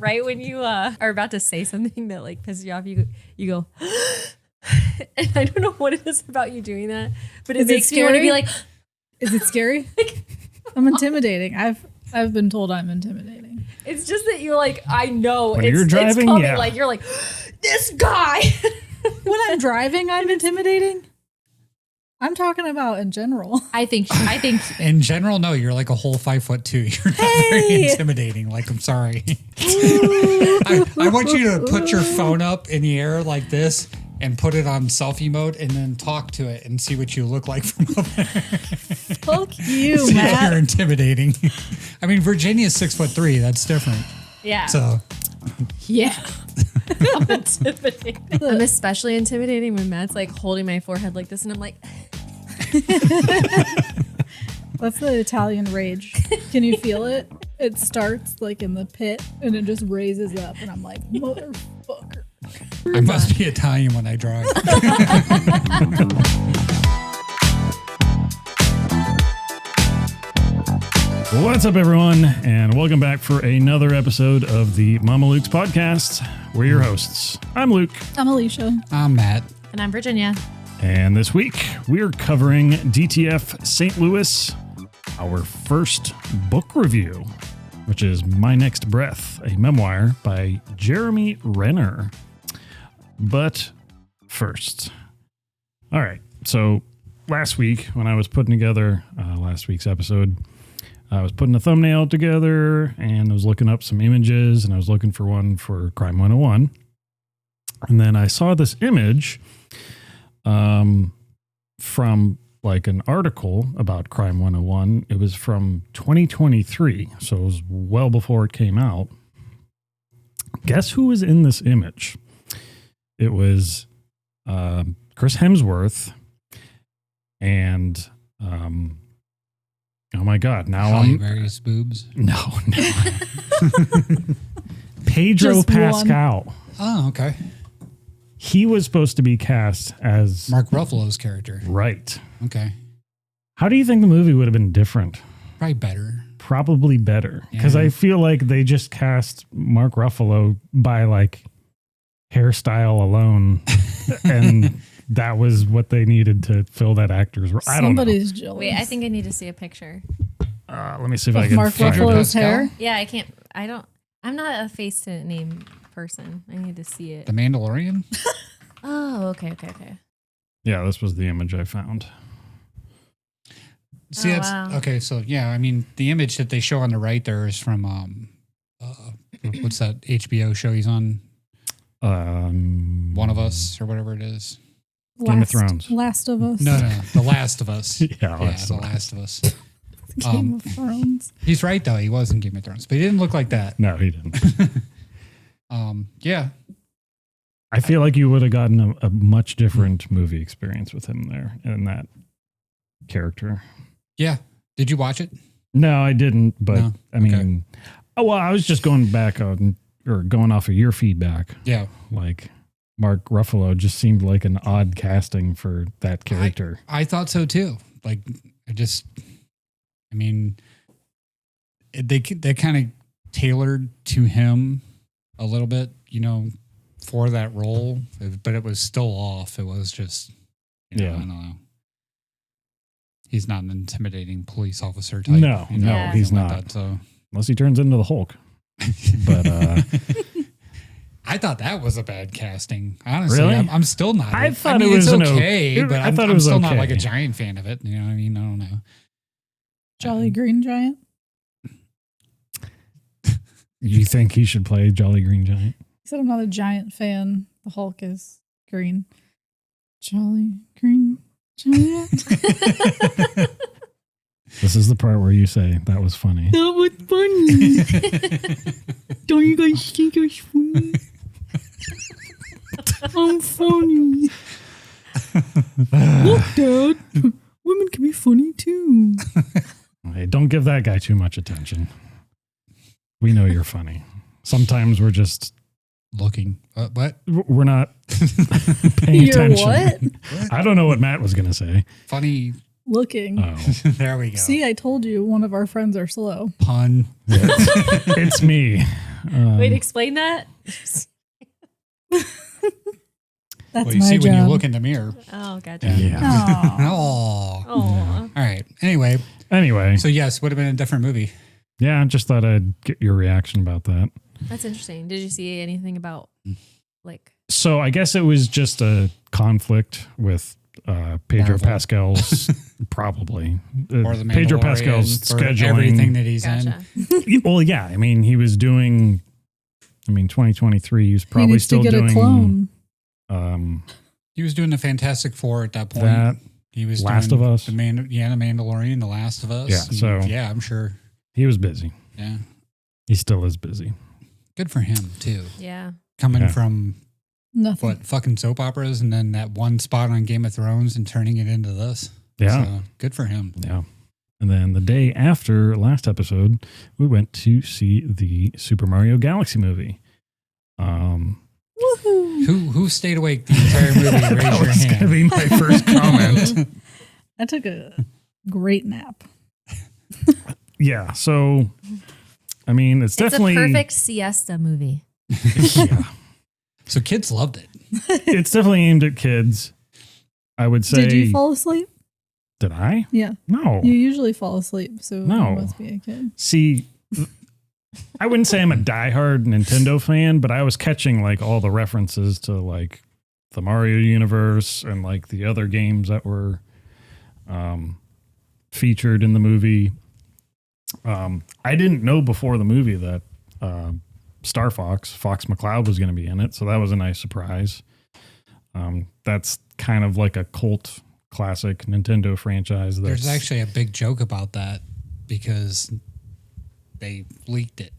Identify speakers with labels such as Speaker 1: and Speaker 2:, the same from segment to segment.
Speaker 1: right when you are about to say something that like pisses you off, you go, and I don't know what it is about you doing that, but it makes me want to be like,
Speaker 2: is it scary? I'm intimidating. I've been told I'm intimidating.
Speaker 1: It's just that you're like, I know
Speaker 3: when you're driving,
Speaker 1: coming. Like you're like, this guy.
Speaker 2: When I'm driving, I'm intimidating. I'm talking about in general.
Speaker 1: I think
Speaker 4: in general, no, you're like a whole 5'2". You're not very intimidating. Like, I'm sorry. I want you to put your phone up in the air like this and put it on selfie mode and then talk to it and see what you look like from up there.
Speaker 2: Fuck you,
Speaker 4: see
Speaker 2: Matt.
Speaker 4: if you're intimidating. I mean, Virginia's 6'3". That's different.
Speaker 1: Yeah.
Speaker 4: So.
Speaker 1: Yeah. I'm intimidating. I'm especially intimidating when Matt's like holding my forehead like this and I'm like.
Speaker 2: That's the Italian rage. Can you feel it? It starts like in the pit and it just raises up and I'm like, motherfucker.
Speaker 4: I must be Italian when I drive.
Speaker 3: What's up, everyone, and welcome back for another episode of the Mamalukes podcast. We're your hosts. I'm Luke.
Speaker 2: I'm Alysha.
Speaker 4: I'm Matt.
Speaker 1: And I'm Virginia.
Speaker 3: And this week, we're covering DTF St. Louis, our first book review, which is My Next Breath, a memoir by Jeremy Renner. But first, all right, so last week when I was putting together last week's episode, I was putting a thumbnail together and I was looking up some images and I was looking for one for Crime 101. And then I saw this image from like an article about Crime 101. It was from 2023, so it was well before it came out. Guess who was in this image? It was Chris Hemsworth and oh my God! Now I'm
Speaker 4: various boobs.
Speaker 3: No. Pedro
Speaker 2: Just
Speaker 3: Pascal.
Speaker 2: one.
Speaker 4: Oh, okay.
Speaker 3: He was supposed to be cast as
Speaker 4: Mark Ruffalo's character.
Speaker 3: right.
Speaker 4: Okay.
Speaker 3: How do you think the movie would have been different?
Speaker 4: Probably better.
Speaker 3: Probably better, because
Speaker 4: Yeah.
Speaker 3: I feel like they just cast Mark Ruffalo by like hairstyle alone, and that was what they needed to fill that actor's role. I don't know.
Speaker 2: Somebody's jealous.
Speaker 1: Wait, I think I need to see a picture.
Speaker 3: Let me see if I
Speaker 2: Of
Speaker 3: can
Speaker 2: Mark
Speaker 3: find
Speaker 2: Ruffalo's
Speaker 3: it.
Speaker 2: hair.
Speaker 1: Yeah, I'm not a face to name person. I need to see it.
Speaker 4: The Mandalorian?
Speaker 1: Oh, okay.
Speaker 3: Yeah, this was the image I found.
Speaker 4: See,
Speaker 1: Oh,
Speaker 4: that's
Speaker 1: wow.
Speaker 4: okay. So, yeah, I mean, the image that they show on the right there is from, what's that HBO show he's on? One of Us or whatever it is.
Speaker 3: Game of Thrones.
Speaker 2: Last of Us.
Speaker 4: No, The Last of Us.
Speaker 3: Yeah,
Speaker 4: The
Speaker 3: Last of Us.
Speaker 4: Last of Us.
Speaker 2: Game of Thrones.
Speaker 4: He's right, though. He was in Game of Thrones, but he didn't look like that.
Speaker 3: No, he didn't.
Speaker 4: Yeah.
Speaker 3: I feel like you would have gotten a much different movie experience with him there in that character.
Speaker 4: Yeah. Did you watch it?
Speaker 3: No, I didn't. But
Speaker 4: No?
Speaker 3: I mean, I was just going back on or going off of your feedback.
Speaker 4: Yeah.
Speaker 3: Like Mark Ruffalo just seemed like an odd casting for that character.
Speaker 4: I thought so, too. Like, they kind of tailored to him a little bit, for that role, but it was still off. It was just, I don't know. He's not an intimidating police officer type.
Speaker 3: No, he's
Speaker 4: like
Speaker 3: not.
Speaker 4: That, so.
Speaker 3: Unless he turns into the Hulk. But
Speaker 4: I thought that was a bad casting. Honestly,
Speaker 3: Really?
Speaker 4: I'm still not.
Speaker 3: I thought it was
Speaker 4: it's okay, but
Speaker 3: I thought it
Speaker 4: I'm
Speaker 3: was
Speaker 4: still
Speaker 3: okay.
Speaker 4: not like a giant fan of it. You know what I mean? I don't know.
Speaker 2: Jolly Green Giant.
Speaker 3: You think he should play Jolly Green Giant?
Speaker 2: He said I'm not a giant fan. The Hulk is green. Jolly Green Giant.
Speaker 3: This is the part where you say that was funny.
Speaker 2: That was funny. Don't you guys think it's funny? I'm funny. Look, Dad. Women can be funny too.
Speaker 3: Hey, don't give that guy too much attention. We know you're funny. Sometimes we're just
Speaker 4: Looking. What?
Speaker 3: we're not paying
Speaker 2: You're
Speaker 3: attention.
Speaker 2: what?
Speaker 3: I don't know what Matt was going to say.
Speaker 4: Funny.
Speaker 2: Looking.
Speaker 3: Oh,
Speaker 4: There we go.
Speaker 2: See, I told you one of our friends are slow.
Speaker 4: Pun.
Speaker 3: it's me.
Speaker 1: Wait, explain that.
Speaker 2: That's
Speaker 4: Well, you
Speaker 2: my
Speaker 4: see
Speaker 2: job.
Speaker 4: when you look in the mirror.
Speaker 1: Oh, gotcha.
Speaker 3: Yeah.
Speaker 4: Oh.
Speaker 1: Oh,
Speaker 4: All right. Anyway,
Speaker 3: Anyway,
Speaker 4: so yes, would have been a different movie.
Speaker 3: yeah, I just thought I'd get your reaction about that.
Speaker 1: that's interesting. Did you see anything about like?
Speaker 3: So I guess it was just a conflict with Pedro
Speaker 4: Marvel.
Speaker 3: Pascal's probably
Speaker 4: Or the
Speaker 3: Pedro
Speaker 4: Mandalorian,
Speaker 3: Pascal's
Speaker 4: or
Speaker 3: scheduling.
Speaker 4: everything that he's
Speaker 1: Gotcha.
Speaker 3: Well, yeah, I mean, he was doing. I mean, 2023. He was
Speaker 2: He
Speaker 3: probably
Speaker 2: needs
Speaker 3: still
Speaker 2: to get
Speaker 3: doing
Speaker 2: a clone.
Speaker 4: in. He was doing the Fantastic Four at that point.
Speaker 3: That
Speaker 4: He was
Speaker 3: Last
Speaker 4: doing
Speaker 3: of Us.
Speaker 4: the Mandalorian, The Last of Us.
Speaker 3: Yeah, so-
Speaker 4: yeah, I'm sure.
Speaker 3: he was busy.
Speaker 4: Yeah,
Speaker 3: He still is busy.
Speaker 4: good for him too.
Speaker 1: Yeah.
Speaker 4: Coming
Speaker 3: Yeah.
Speaker 4: from
Speaker 2: Nothing.
Speaker 4: what fucking soap operas, and then that one spot on Game of Thrones, and turning it into this.
Speaker 3: Yeah.
Speaker 4: so, good for him.
Speaker 3: Yeah. And then the day after last episode, we went to see the Super Mario Galaxy movie.
Speaker 2: Woohoo!
Speaker 4: Who stayed awake the entire movie?
Speaker 3: that
Speaker 4: Raise your
Speaker 3: was going to
Speaker 4: hand.
Speaker 3: be my first comment.
Speaker 2: I took a great nap.
Speaker 3: Yeah. So, I mean, it's definitely
Speaker 1: It's a perfect siesta movie.
Speaker 3: yeah,
Speaker 4: So kids loved it.
Speaker 3: it's definitely aimed at kids. I would say.
Speaker 2: Did you fall asleep?
Speaker 3: Did I?
Speaker 2: Yeah.
Speaker 3: No.
Speaker 2: You usually fall asleep, so
Speaker 3: No.
Speaker 2: you must be a kid.
Speaker 3: See, I wouldn't say I'm a diehard Nintendo fan, but I was catching like all the references to like the Mario universe and like the other games that were featured in the movie. I didn't know before the movie that Star Fox McCloud was going to be in it, so that was a nice surprise. That's kind of like a cult classic Nintendo franchise.
Speaker 4: There's actually a big joke about that because they leaked it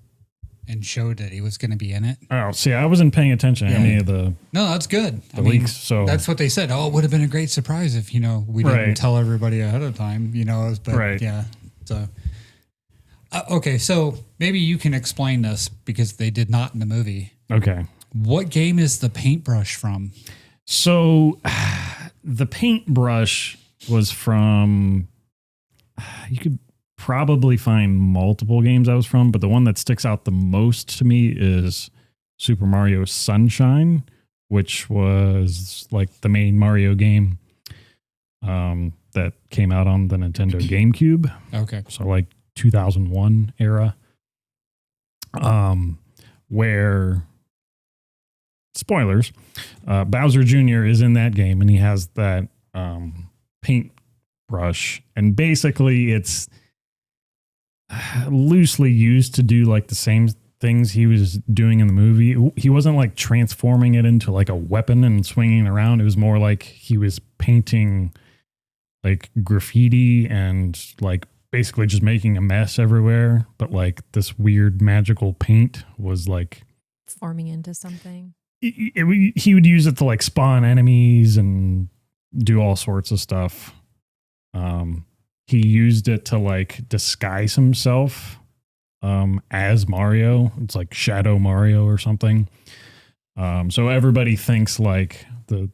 Speaker 4: and showed that he was going to be in it.
Speaker 3: Oh, see, I wasn't paying attention to
Speaker 4: Yeah.
Speaker 3: any of the
Speaker 4: No, that's good.
Speaker 3: leaks. So
Speaker 4: that's what they said. Oh, it would have been a great surprise if, we didn't
Speaker 3: Right.
Speaker 4: tell everybody ahead of time, but
Speaker 3: Right.
Speaker 4: yeah. So, okay. So maybe you can explain this because they did not in the movie.
Speaker 3: okay.
Speaker 4: What game is the paintbrush from?
Speaker 3: So the paintbrush was from, you could probably find multiple games that was from, but the one that sticks out the most to me is Super Mario Sunshine, which was like the main Mario game that came out on the Nintendo GameCube.
Speaker 4: Okay.
Speaker 3: So like 2001 era, where, spoilers, Bowser Jr. is in that game and he has that paint brush, and basically it's loosely used to do like the same things he was doing in the movie. He wasn't like transforming it into like a weapon and swinging it around. It was more like he was painting like graffiti and like basically just making a mess everywhere. But like this weird magical paint was like
Speaker 1: Forming into something.
Speaker 3: he would use it to like spawn enemies and do all sorts of stuff. He used it to like disguise himself as Mario. It's like Shadow Mario or something. So everybody thinks like the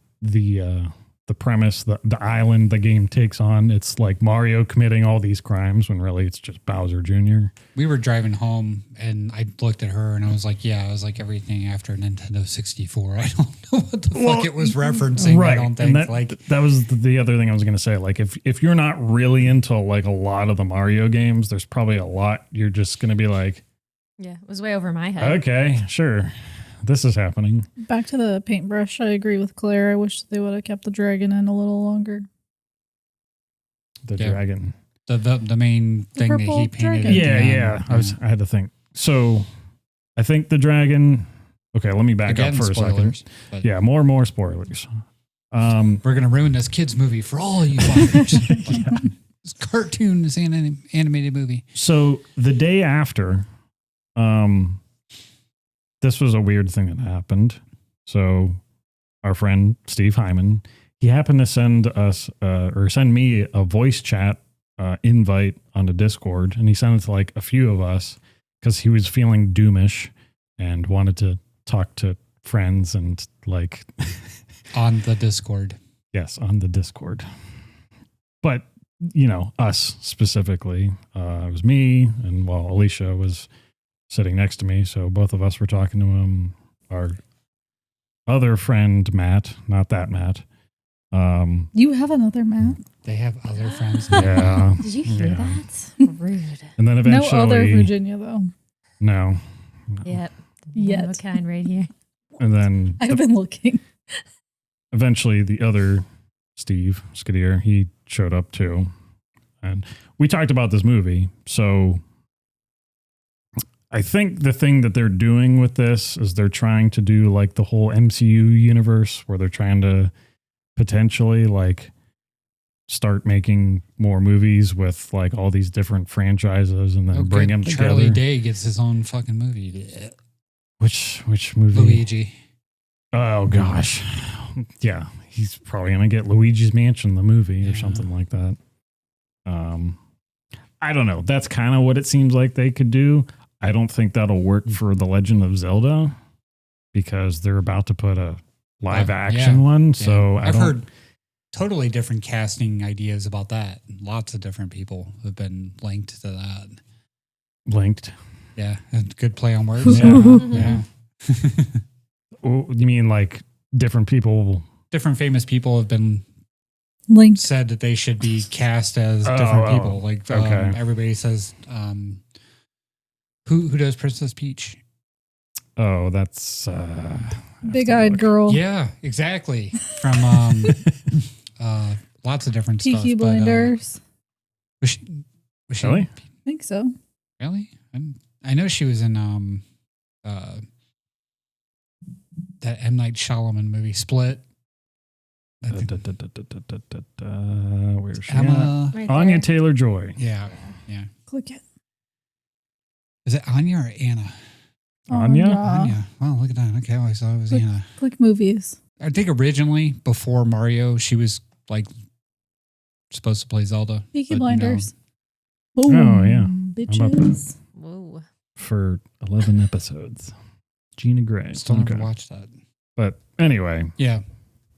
Speaker 3: premise, the island the game takes on, it's like Mario committing all these crimes when really it's just Bowser Jr.
Speaker 4: We were driving home and I looked at her and I was like, yeah, I was like everything after Nintendo 64. I don't know what the fuck it was referencing.
Speaker 3: Right.
Speaker 4: I don't think
Speaker 3: And that was the other thing I was going to say. Like if you're not really into like a lot of the Mario games, there's probably a lot you're just going to be like,
Speaker 1: Yeah, it was way over my head.
Speaker 3: okay, sure. This is happening.
Speaker 2: Back to the paintbrush. I agree with Claire. I wish they would have kept the dragon in a little longer.
Speaker 3: The
Speaker 4: Yeah.
Speaker 3: dragon.
Speaker 4: the main thing that
Speaker 2: purple
Speaker 4: he painted.
Speaker 2: dragon.
Speaker 4: at the
Speaker 3: Yeah.
Speaker 4: end.
Speaker 3: I had to think. So I think the dragon. Okay, let me back
Speaker 4: Again,
Speaker 3: up for a
Speaker 4: spoilers.
Speaker 3: second.
Speaker 4: But
Speaker 3: Yeah, more spoilers.
Speaker 4: we're gonna ruin this kids movie for all you fuckers. This cartoon, this animated movie.
Speaker 3: So the day after, this was a weird thing that happened. So our friend Steve Hyman, he happened to send us or send me a voice chat invite on the Discord, and he sent it to like a few of us because he was feeling doomish and wanted to talk to friends and like
Speaker 4: On the Discord.
Speaker 3: yes, on the Discord. But you know, us specifically, it was me, and well, Alysha was sitting next to me. So both of us were talking to him. Our other friend, Matt, not that Matt.
Speaker 2: You have another Matt?
Speaker 4: They have other friends.
Speaker 3: Yeah.
Speaker 1: Did you hear
Speaker 3: Yeah.
Speaker 1: that? Rude.
Speaker 3: And then
Speaker 2: No
Speaker 3: eventually.
Speaker 2: other Virginia, though.
Speaker 3: No.
Speaker 1: Yep.
Speaker 2: Yet.
Speaker 1: One of a kind right here.
Speaker 3: And then
Speaker 2: I've been looking.
Speaker 3: eventually the other Steve Skiddier, he showed up too. And we talked about this movie. So I think the thing that they're doing with this is they're trying to do like the whole MCU universe where they're trying to potentially like start making more movies with like all these different franchises and then bring them together.
Speaker 4: Charlie Day gets his own fucking movie.
Speaker 3: Which movie?
Speaker 4: Luigi.
Speaker 3: Oh gosh. Yeah. He's probably going to get Luigi's Mansion, the movie or something like that. I don't know. That's kind of what it seems like they could do. I don't think that'll work for The Legend of Zelda because they're about to put a live action one. So
Speaker 4: I've heard totally different casting ideas about that. Lots of different people have been linked to that.
Speaker 3: Linked.
Speaker 4: Yeah. Good play on words.
Speaker 3: Yeah. Oh, you mean like different people?
Speaker 4: Different famous people have been
Speaker 2: Linked.
Speaker 4: said that they should be cast as different people. Like
Speaker 3: okay.
Speaker 4: Everybody says, who does Princess Peach?
Speaker 3: Oh, that's
Speaker 2: Big-eyed girl.
Speaker 4: Yeah, exactly. From lots of different stuff.
Speaker 2: Peaky Blinders.
Speaker 4: Was she
Speaker 3: Really?
Speaker 2: I think so.
Speaker 4: Really? I know she was in that M. Night Shyamalan movie, Split.
Speaker 3: where's she?
Speaker 4: Emma.
Speaker 1: Right
Speaker 3: Anya
Speaker 1: there.
Speaker 3: Taylor-Joy.
Speaker 4: Yeah.
Speaker 2: Click it.
Speaker 4: Is it Anya or Anna?
Speaker 3: Anya?
Speaker 4: Anya. Wow, look at that. Okay, I saw it was
Speaker 2: Click,
Speaker 4: Anna.
Speaker 2: click movies.
Speaker 4: I think originally, before Mario, she was like supposed to play Zelda.
Speaker 2: Peaky
Speaker 4: but,
Speaker 2: Blinders.
Speaker 3: Oh, yeah. How about
Speaker 2: Bitches.
Speaker 1: Whoa.
Speaker 3: For 11 episodes. Gina Gray.
Speaker 4: Still never watched that.
Speaker 3: But anyway,
Speaker 4: Yeah.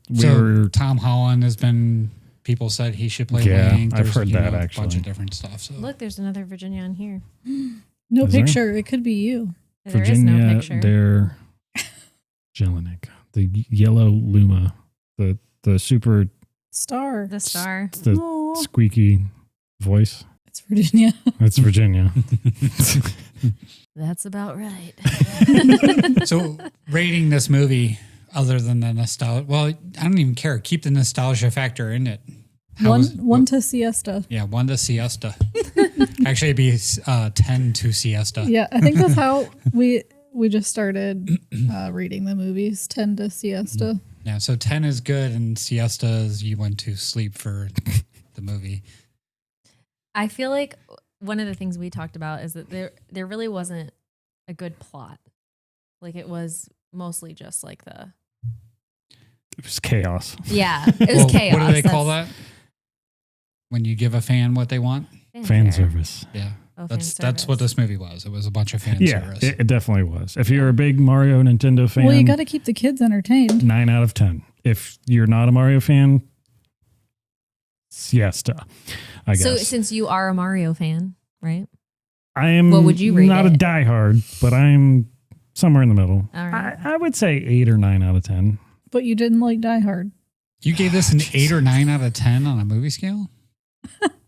Speaker 3: we're
Speaker 4: Tom Holland has been. People said he should play
Speaker 3: Yeah,
Speaker 4: Link.
Speaker 3: I've
Speaker 4: There's,
Speaker 3: heard that,
Speaker 4: a bunch
Speaker 3: actually.
Speaker 4: of different stuff. So
Speaker 1: Look, there's another Virginia on here.
Speaker 2: No
Speaker 3: Is there?
Speaker 2: picture. It could be you.
Speaker 1: There is no
Speaker 3: Virginia
Speaker 1: picture.
Speaker 3: Dare Jelinek, the yellow Luma, the super
Speaker 2: Star.
Speaker 1: The star.
Speaker 3: the
Speaker 2: Aw.
Speaker 3: squeaky voice.
Speaker 2: It's Virginia.
Speaker 3: That's Virginia.
Speaker 1: That's about right.
Speaker 4: So rating this movie, other than the nostalgia, well, I don't even care. Keep the nostalgia factor in it.
Speaker 2: One to siesta.
Speaker 4: Yeah, 1 to siesta. Actually, it'd be 10 to siesta.
Speaker 2: Yeah, I think that's how we just started reading the movies. 10 to siesta.
Speaker 4: Yeah, so 10 is good, and siesta is you went to sleep for the movie.
Speaker 1: I feel like one of the things we talked about is that there really wasn't a good plot. Like it was mostly just like
Speaker 3: It was chaos.
Speaker 1: yeah, it was chaos.
Speaker 4: What do they call that? When you give a fan what they want?
Speaker 3: Fan service.
Speaker 4: Yeah.
Speaker 1: Oh,
Speaker 4: That's what this movie was. It was a bunch of fan
Speaker 3: Yeah,
Speaker 4: service.
Speaker 3: it definitely was. If you're a big Mario Nintendo fan,
Speaker 2: Well, you got to keep the kids entertained.
Speaker 3: 9 out of 10. If you're not a Mario fan, siesta, I guess.
Speaker 1: So since you are a Mario fan, right?
Speaker 3: I am
Speaker 1: what would you rate
Speaker 3: not
Speaker 1: it?
Speaker 3: a diehard, but I'm somewhere in the middle.
Speaker 1: All right.
Speaker 3: I would say 8 or 9 out of 10.
Speaker 2: But you didn't like Die Hard.
Speaker 4: You gave this an 8 or 9 out of 10 on a movie scale?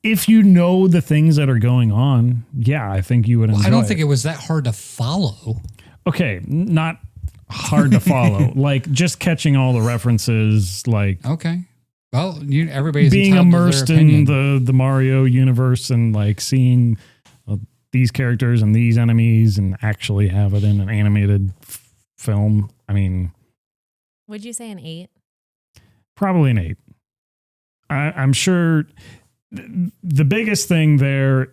Speaker 3: If you know the things that are going on, yeah, I think you would enjoy
Speaker 4: I don't think it was that hard to follow.
Speaker 3: Okay, not hard to follow. Like just catching all the references, like
Speaker 4: Okay. Well, everybody's
Speaker 3: being
Speaker 4: entitled to
Speaker 3: immersed
Speaker 4: their
Speaker 3: in
Speaker 4: opinion.
Speaker 3: the Mario universe and like seeing these characters and these enemies and actually have it in an animated film. I mean,
Speaker 1: Would you say an 8?
Speaker 3: probably an 8. I'm sure the biggest thing there,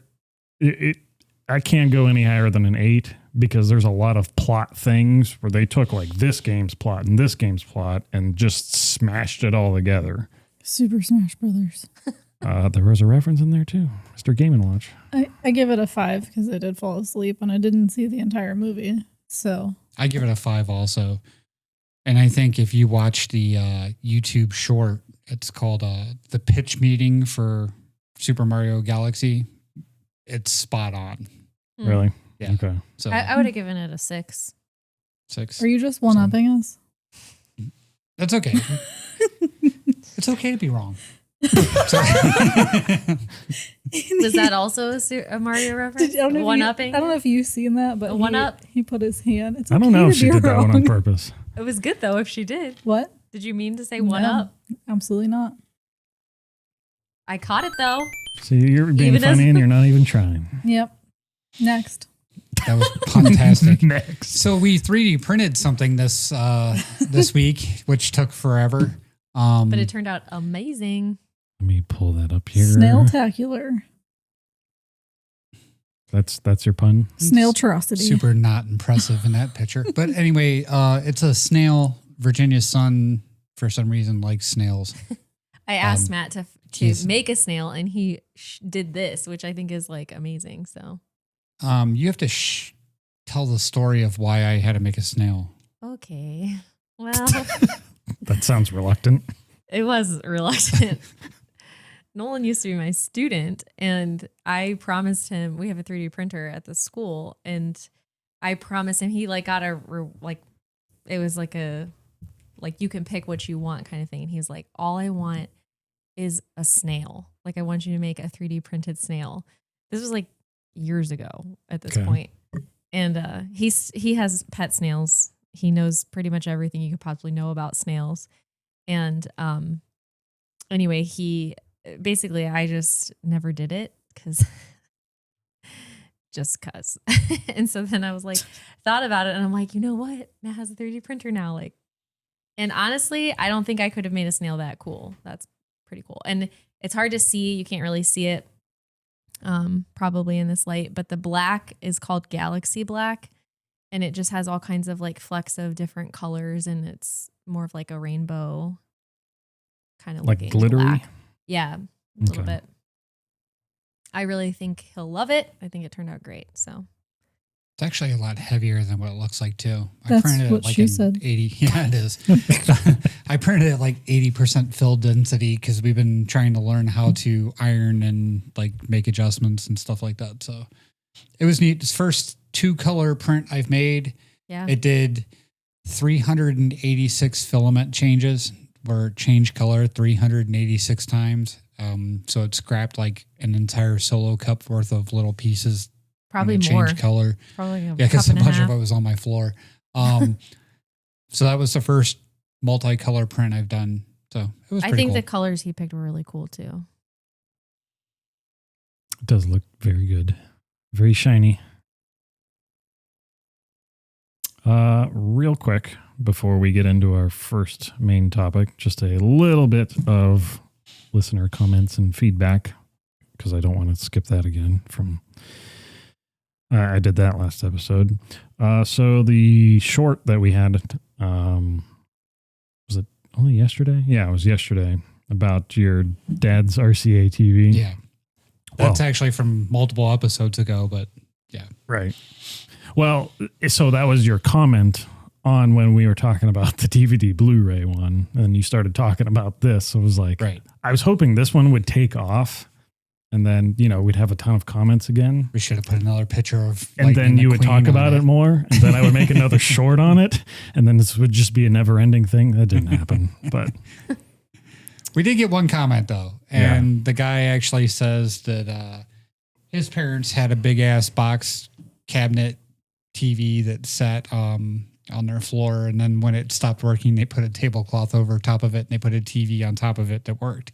Speaker 3: I can't go any higher than an 8 because there's a lot of plot things where they took like this game's plot and this game's plot and just smashed it all together.
Speaker 2: Super Smash Brothers.
Speaker 3: There was a reference in there too, Mr. Game & Watch.
Speaker 2: I give it a 5 because I did fall asleep and I didn't see the entire movie. So
Speaker 4: I give it a 5 also. And I think if you watch the YouTube short, it's called The Pitch Meeting for Super Mario Galaxy. It's spot on.
Speaker 3: Really?
Speaker 4: Yeah.
Speaker 3: Okay.
Speaker 4: So
Speaker 1: I would have given it a 6.
Speaker 4: 6.
Speaker 2: Are you just one-upping us?
Speaker 4: That's okay. It's okay to be wrong.
Speaker 1: Was that also a Mario reference? One-upping?
Speaker 2: I don't know if you've seen that, but
Speaker 1: A one-up?
Speaker 2: He put his hand. It's
Speaker 3: I don't
Speaker 2: okay
Speaker 3: know
Speaker 2: to
Speaker 3: if she
Speaker 2: be
Speaker 3: did that one on
Speaker 2: wrong.
Speaker 3: purpose.
Speaker 1: It was good, though, if she did.
Speaker 2: What?
Speaker 1: Did you mean to say
Speaker 2: No.
Speaker 1: one-up?
Speaker 2: Absolutely not.
Speaker 1: I caught it, though.
Speaker 3: See, you're being
Speaker 1: Even as-
Speaker 3: funny and you're not even trying.
Speaker 2: Yep. Next.
Speaker 4: That was fantastic.
Speaker 3: Next.
Speaker 4: So we 3D printed something this week, which took forever.
Speaker 1: But it turned out amazing.
Speaker 3: Let me pull that up here.
Speaker 2: Snail-tacular.
Speaker 3: That's your pun?
Speaker 2: Snail-trosity.
Speaker 4: super not impressive in that picture. But anyway, it's a snail. Virginia's son, for some reason, likes snails.
Speaker 1: I asked Matt to
Speaker 4: he's-
Speaker 1: make a snail, and he did this, which I think is like amazing. So
Speaker 4: You have to tell the story of why I had to make a snail.
Speaker 1: okay, well,
Speaker 3: That sounds reluctant.
Speaker 1: it was reluctant. Nolan used to be my student, and I promised him we have a 3D printer at the school, and I promised him he like got it was like a you can pick what you want kind of thing, and he's like, all I want is a snail. Like, I want you to make a 3D printed snail. This was like years ago at this point. And he has pet snails. He knows pretty much everything you could possibly know about snails. And anyway, I just never did it because and so then I was like, thought about it, and I'm like, you know what? Matt has a 3D printer now. Like, and honestly, I don't think I could have made a snail that cool. That's pretty cool. And it's hard to see. You can't really see it probably in this light, but the black is called Galaxy Black, and it just has all kinds of like flecks of different colors, and it's more of like a rainbow kind of
Speaker 3: Like
Speaker 1: looking
Speaker 3: glittery?
Speaker 1: black. Yeah, a little
Speaker 3: Okay.
Speaker 1: bit. I really think he'll love it. I think it turned out great. So
Speaker 4: It's actually a lot heavier than what it looks like too. I
Speaker 2: That's
Speaker 4: printed
Speaker 2: what
Speaker 4: it like
Speaker 2: she
Speaker 4: an
Speaker 2: said.
Speaker 4: 80. Yeah, it is. I printed it like 80% fill density because we've been trying to learn how to iron and like make adjustments and stuff like that. So it was neat. It's first 2-color print I've made.
Speaker 1: yeah,
Speaker 4: It did 386 filament changes where it changed color 386 times. So it scrapped like an entire solo cup worth of little pieces.
Speaker 1: probably
Speaker 4: and it
Speaker 1: more.
Speaker 4: changed color.
Speaker 1: Probably a
Speaker 4: Yeah, because
Speaker 1: cup
Speaker 4: a
Speaker 1: and a
Speaker 4: bunch
Speaker 1: half.
Speaker 4: of it was on my floor. So that was the first multicolor print I've done. So it was
Speaker 1: I
Speaker 4: pretty
Speaker 1: think
Speaker 4: cool.
Speaker 1: the colors he picked were really cool too.
Speaker 3: It does look very good. Very shiny. Real quick, before we get into our first main topic, just a little bit of listener comments and feedback, because I don't want to skip that again from... I did that last episode. So the short that we had, was it only yesterday? Yeah, it was yesterday, about your dad's RCA TV.
Speaker 4: Yeah. That's actually from multiple episodes ago, but yeah.
Speaker 3: Right. Well, so that was your comment on when we were talking about the DVD Blu-ray one, and you started talking about this. So it was like,
Speaker 4: Right.
Speaker 3: I was hoping this one would take off, and then, we'd have a ton of comments again.
Speaker 4: We should have put another picture of
Speaker 3: And
Speaker 4: Lightning
Speaker 3: then you would
Speaker 4: McQueen
Speaker 3: talk
Speaker 4: on
Speaker 3: about it more, and then I would make another short on it, and then this would just be a never-ending thing. That didn't happen, but
Speaker 4: We did get one comment though, and the guy actually says that his parents had a big ass box cabinet TV that sat on their floor, and then when it stopped working, they put a tablecloth over top of it, and they put a TV on top of it that worked.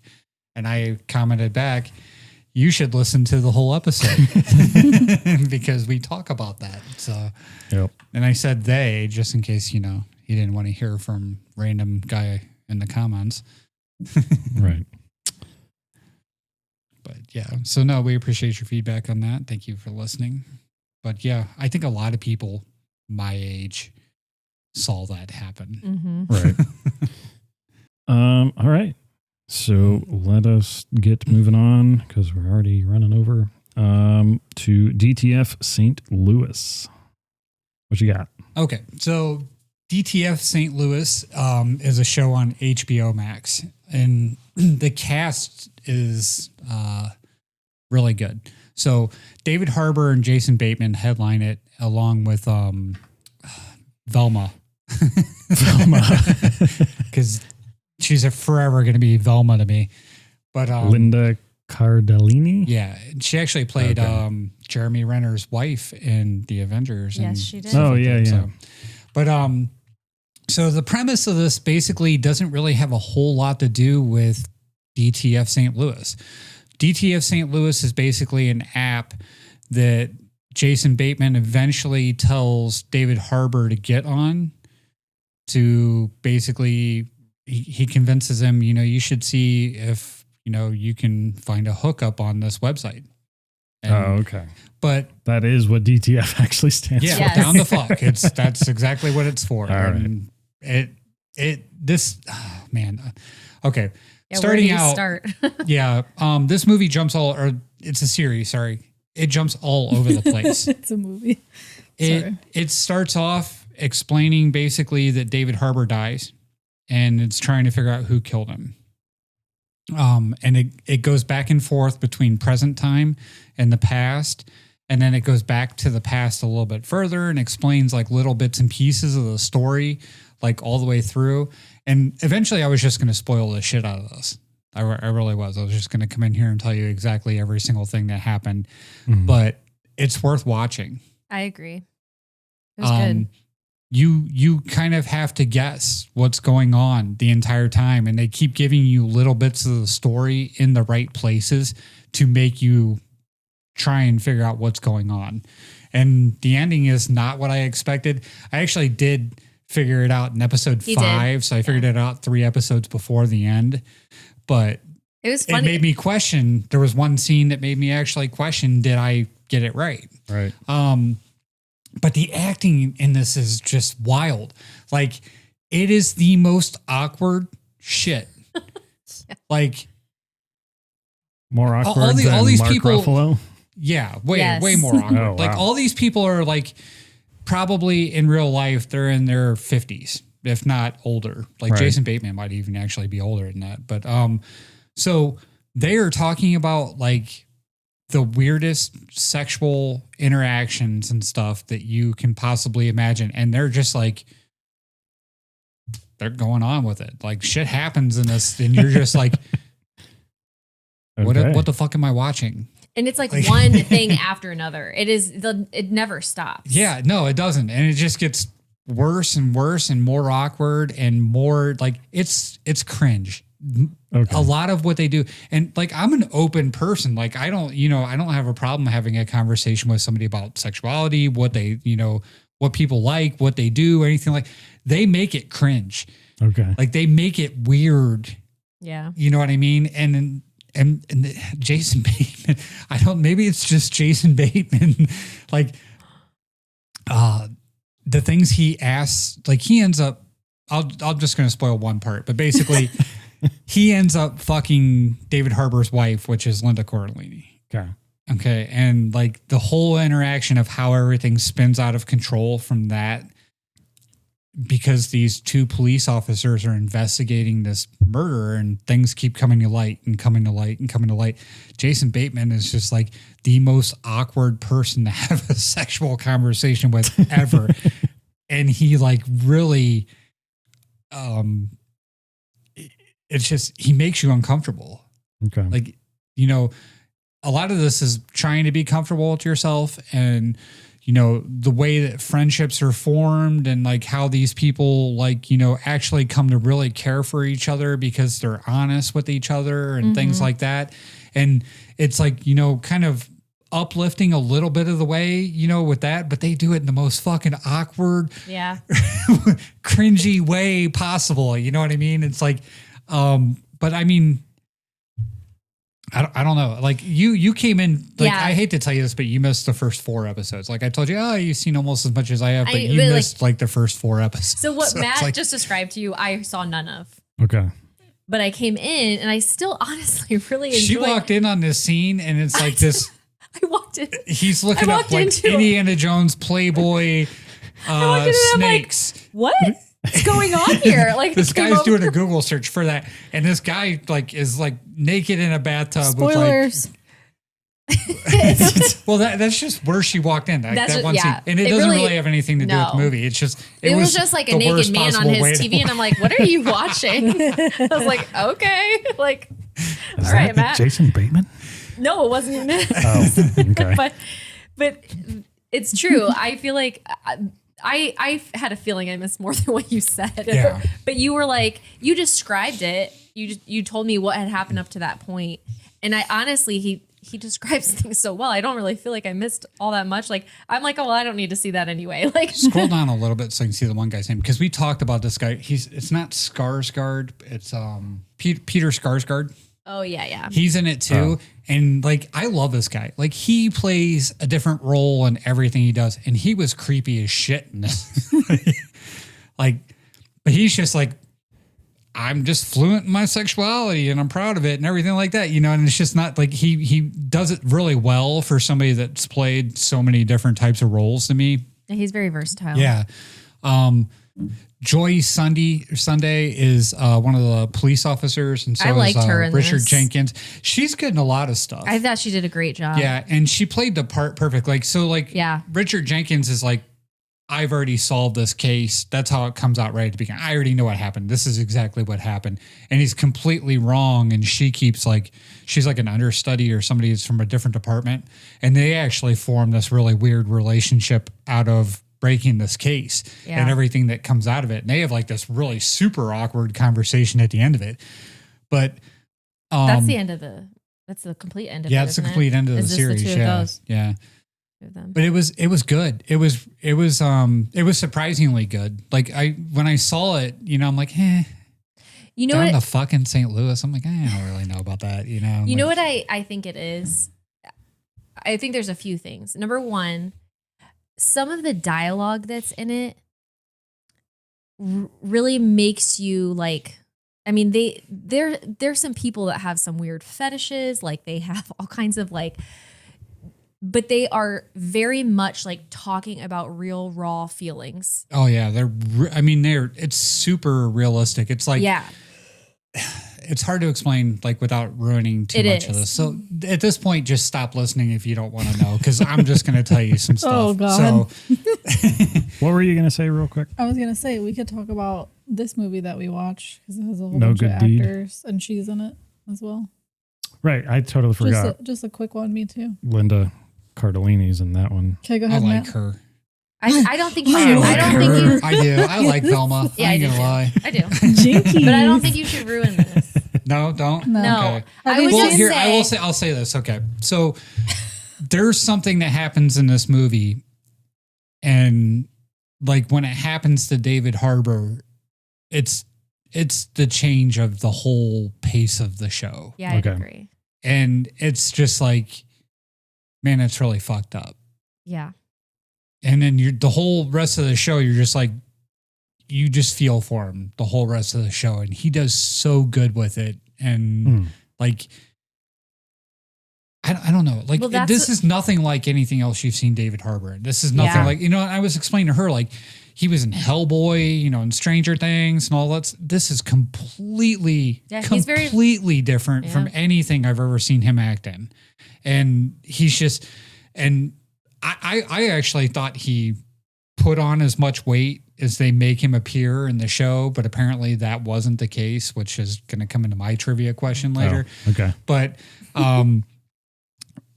Speaker 4: And I commented back, "You should listen to the whole episode because we talk about that." So,
Speaker 3: yep.
Speaker 4: and I said they just in case he didn't want to hear from random guy in the comments.
Speaker 3: Right.
Speaker 4: But yeah, so no, we appreciate your feedback on that. Thank you for listening. But yeah, I think a lot of people my age saw that happen.
Speaker 1: Mm-hmm.
Speaker 3: Right. All right. So let us get moving on, because we're already running over, to DTF St. Louis. What you got?
Speaker 4: Okay, so DTF St. Louis is a show on HBO Max, and the cast is really good. So David Harbour and Jason Bateman headline it along with Velma.
Speaker 3: Velma.
Speaker 4: Because she's forever going to be Velma to me. But
Speaker 3: Linda Cardellini?
Speaker 4: Yeah. She actually played Jeremy Renner's wife in The Avengers.
Speaker 1: Yes, she did.
Speaker 3: Oh, yeah, yeah.
Speaker 4: But so the premise of this basically doesn't really have a whole lot to do with DTF St. Louis. DTF St. Louis is basically an app that Jason Bateman eventually tells David Harbour to get on to basically, he convinces him, you should see if, you can find a hookup on this website. And,
Speaker 3: okay.
Speaker 4: But
Speaker 3: that is what DTF actually stands for.
Speaker 1: Yes.
Speaker 4: Down the fuck. That's exactly what it's for.
Speaker 3: All right.
Speaker 4: And man. Okay.
Speaker 1: Yeah,
Speaker 4: Starting
Speaker 1: where do you
Speaker 4: out.
Speaker 1: start?
Speaker 4: Yeah. This movie jumps it's a series. Sorry. It jumps all over the place.
Speaker 2: It's a movie. Sorry.
Speaker 4: It starts off explaining basically that David Harbour dies and it's trying to figure out who killed him. And it goes back and forth between present time and the past. And then it goes back to the past a little bit further and explains like little bits and pieces of the story, like all the way through. And eventually I was just going to spoil the shit out of this. I really was. I was just going to come in here and tell you exactly every single thing that happened, but it's worth watching.
Speaker 1: I agree. It was good.
Speaker 4: You kind of have to guess what's going on the entire time, and they keep giving you little bits of the story in the right places to make you try and figure out what's going on. And the ending is not what I expected. I actually did figure it out in episode 5, so I figured it out 3 episodes before the end. But
Speaker 1: it was funny.
Speaker 4: It made me question. There was one scene that made me actually question, did I get it right?
Speaker 3: Right.
Speaker 4: But the acting in this is just wild. Like, it is the most awkward shit. Like,
Speaker 3: more awkward
Speaker 4: all
Speaker 3: than
Speaker 4: these
Speaker 3: Mark
Speaker 4: people,
Speaker 3: Ruffalo?
Speaker 4: Yeah, way more awkward.
Speaker 3: Oh, wow.
Speaker 4: Like, all these people are like, probably in real life, they're in their 50s, if not older. Like,
Speaker 3: right.
Speaker 4: Jason Bateman might even actually be older than that. But so they are talking about like the weirdest sexual interactions and stuff that you can possibly imagine. And they're just like, they're going on with it. Like, shit happens in this and you're just like,
Speaker 3: Okay.
Speaker 4: what the fuck am I watching?
Speaker 1: And it's like one thing after another. It never stops.
Speaker 4: Yeah, no, it doesn't. And it just gets worse and worse and more awkward and more like it's cringe.
Speaker 3: Okay.
Speaker 4: A lot of what they do. And like, I'm an open person. Like, I don't have a problem having a conversation with somebody about sexuality, what they, what people like, what they do, anything like. They make it cringe.
Speaker 3: Okay.
Speaker 4: Like, they make it weird.
Speaker 1: Yeah.
Speaker 4: You know what I mean? And Jason Bateman, maybe it's just Jason Bateman. Like, the things he asks, like, he ends up, I'm just going to spoil one part, but basically he ends up fucking David Harbour's wife, which is Linda Cardellini. Okay. And like the whole interaction of how everything spins out of control from that, because these 2 police officers are investigating this murder and things keep coming to light and coming to light and coming to light. Jason Bateman is just like the most awkward person to have a sexual conversation with ever. And he like really, it's just, he makes you uncomfortable.
Speaker 3: Okay.
Speaker 4: Like, a lot of this is trying to be comfortable with yourself and, the way that friendships are formed and like how these people like, actually come to really care for each other because they're honest with each other and things like that. And it's like, kind of uplifting a little bit of the way, with that, but they do it in the most fucking awkward, cringy way possible. You know what I mean? It's like, but I mean, I don't know. Like you came in, like, I hate to tell you this, but you missed the first 4 episodes. Like I told you, you've seen almost as much as I have, but you missed like the first 4 episodes.
Speaker 1: So what Matt just described to you, I saw none of.
Speaker 3: Okay.
Speaker 1: But I came in and I still honestly really enjoyed.
Speaker 4: She walked in on this scene and it's like this.
Speaker 1: I walked in.
Speaker 4: He's looking up like Indiana Jones Playboy snakes.
Speaker 1: Like, what's going on here? Like
Speaker 4: this guy's doing a Google search for that, and this guy like is like naked in a bathtub.
Speaker 2: Spoilers.
Speaker 4: With like, Well, that's just where she walked in. That one scene. And it doesn't really have anything to do with the movie. It's just
Speaker 1: it was just like a naked man on his TV, and I'm like, what are you watching? I was like, okay. Like,
Speaker 3: Is
Speaker 1: all right,
Speaker 3: that
Speaker 1: Matt.
Speaker 3: Jason Bateman?
Speaker 1: No, it wasn't even it.
Speaker 3: Oh, okay.
Speaker 1: but it's true. I feel like I had a feeling I missed more than what you said.
Speaker 4: Yeah.
Speaker 1: But you were like, you described it. You told me what had happened up to that point. And I honestly, he describes things so well. I don't really feel like I missed all that much. Like, I'm like, oh, well, I don't need to see that anyway. Like,
Speaker 4: scroll down a little bit so you can see the one guy's name. Because we talked about this guy. It's not Skarsgård. It's Peter Skarsgård.
Speaker 1: oh yeah.
Speaker 4: He's in it too. And like, I love this guy. Like, he plays a different role in everything he does. And he was creepy as shit in this. Like, but he's just like, I'm just fluent in my sexuality and I'm proud of it and everything like that, you know, and it's just not like he does it really well for somebody that's played so many different types of roles to me.
Speaker 1: He's very versatile.
Speaker 4: Yeah. Joy Sunday is one of the police officers, and so
Speaker 1: I liked
Speaker 4: is
Speaker 1: her in
Speaker 4: Richard
Speaker 1: this.
Speaker 4: Jenkins. She's good in a lot of stuff.
Speaker 1: I thought she did a great job.
Speaker 4: Yeah, and she played the part perfect. Like, so like
Speaker 1: Yeah.
Speaker 4: Richard Jenkins is like, I've already solved this case. That's how it comes out right at the beginning. I already know what happened. This is exactly what happened. And he's completely wrong. And she keeps like, she's like an understudy or somebody who's from a different department. And they actually form this really weird relationship out of breaking this case and everything that comes out of it. And they have like this really super awkward conversation at the end of it. But
Speaker 1: that's the end of that's the complete end of it.
Speaker 4: Yeah, it's the complete end of the series.
Speaker 1: The two of those?
Speaker 4: Yeah.
Speaker 1: Of them.
Speaker 4: But it was good. It was surprisingly good. Like when I saw it, you know, I'm like,
Speaker 1: you know
Speaker 4: down
Speaker 1: what?
Speaker 4: the fucking St. Louis. I'm like, I don't really know about that. You know.
Speaker 1: You know what I think it is? I think there's a few things. Number one, some of the dialogue that's in it really makes you like. I mean, there's some people that have some weird fetishes, like they have all kinds of like. But they are very much like talking about real raw feelings.
Speaker 4: Oh yeah, it's super realistic. It's like,
Speaker 1: yeah,
Speaker 4: it's hard to explain like without ruining too much of this. So at this point, just stop listening if you don't want to know, because I'm just going to tell you some stuff.
Speaker 2: Oh God.
Speaker 4: So
Speaker 3: What were you going to say real quick?
Speaker 2: I was going to say, we could talk about this movie that we watched because it has a whole
Speaker 3: No
Speaker 2: bunch of
Speaker 3: Good Deed.
Speaker 2: actors and she's in it as well.
Speaker 3: Right. I totally forgot.
Speaker 2: Just a quick one, me too.
Speaker 3: Linda Cardellini's in that one.
Speaker 2: Okay, go
Speaker 4: I
Speaker 2: ahead,
Speaker 4: like
Speaker 2: Matt.
Speaker 4: her.
Speaker 1: I don't think you
Speaker 2: I
Speaker 1: should.
Speaker 2: like
Speaker 1: I don't think you.
Speaker 4: I do. I like Velma.
Speaker 1: Yeah,
Speaker 4: I ain't
Speaker 1: I do.
Speaker 4: gonna lie.
Speaker 1: I do.
Speaker 2: Jinkies.
Speaker 1: But I don't think you should ruin this.
Speaker 4: No, don't.
Speaker 2: No.
Speaker 1: No.
Speaker 4: Okay.
Speaker 1: I would
Speaker 4: Well,
Speaker 1: just
Speaker 4: here
Speaker 1: say.
Speaker 4: I'll say this. Okay, so there's something that happens in this movie, and like when it happens to David Harbour, it's the change of the whole pace of the show,
Speaker 1: Yeah, I
Speaker 3: Okay.
Speaker 1: agree.
Speaker 4: and it's just like, man, it's really fucked up.
Speaker 1: Yeah.
Speaker 4: And then the whole rest of the show, you're just like, you just feel for him the whole rest of the show, and he does so good with it, and like. I don't know. Like,
Speaker 1: Well,
Speaker 4: this is nothing like anything else you've seen David Harbour in. This is nothing like, you know, I was explaining to her, like, he was in Hellboy, you know, and Stranger Things and all that. This is completely different from anything I've ever seen him act in. And he's just, and I actually thought he put on as much weight as they make him appear in the show, but apparently that wasn't the case, which is going to come into my trivia question later.
Speaker 3: Oh, okay.
Speaker 4: But,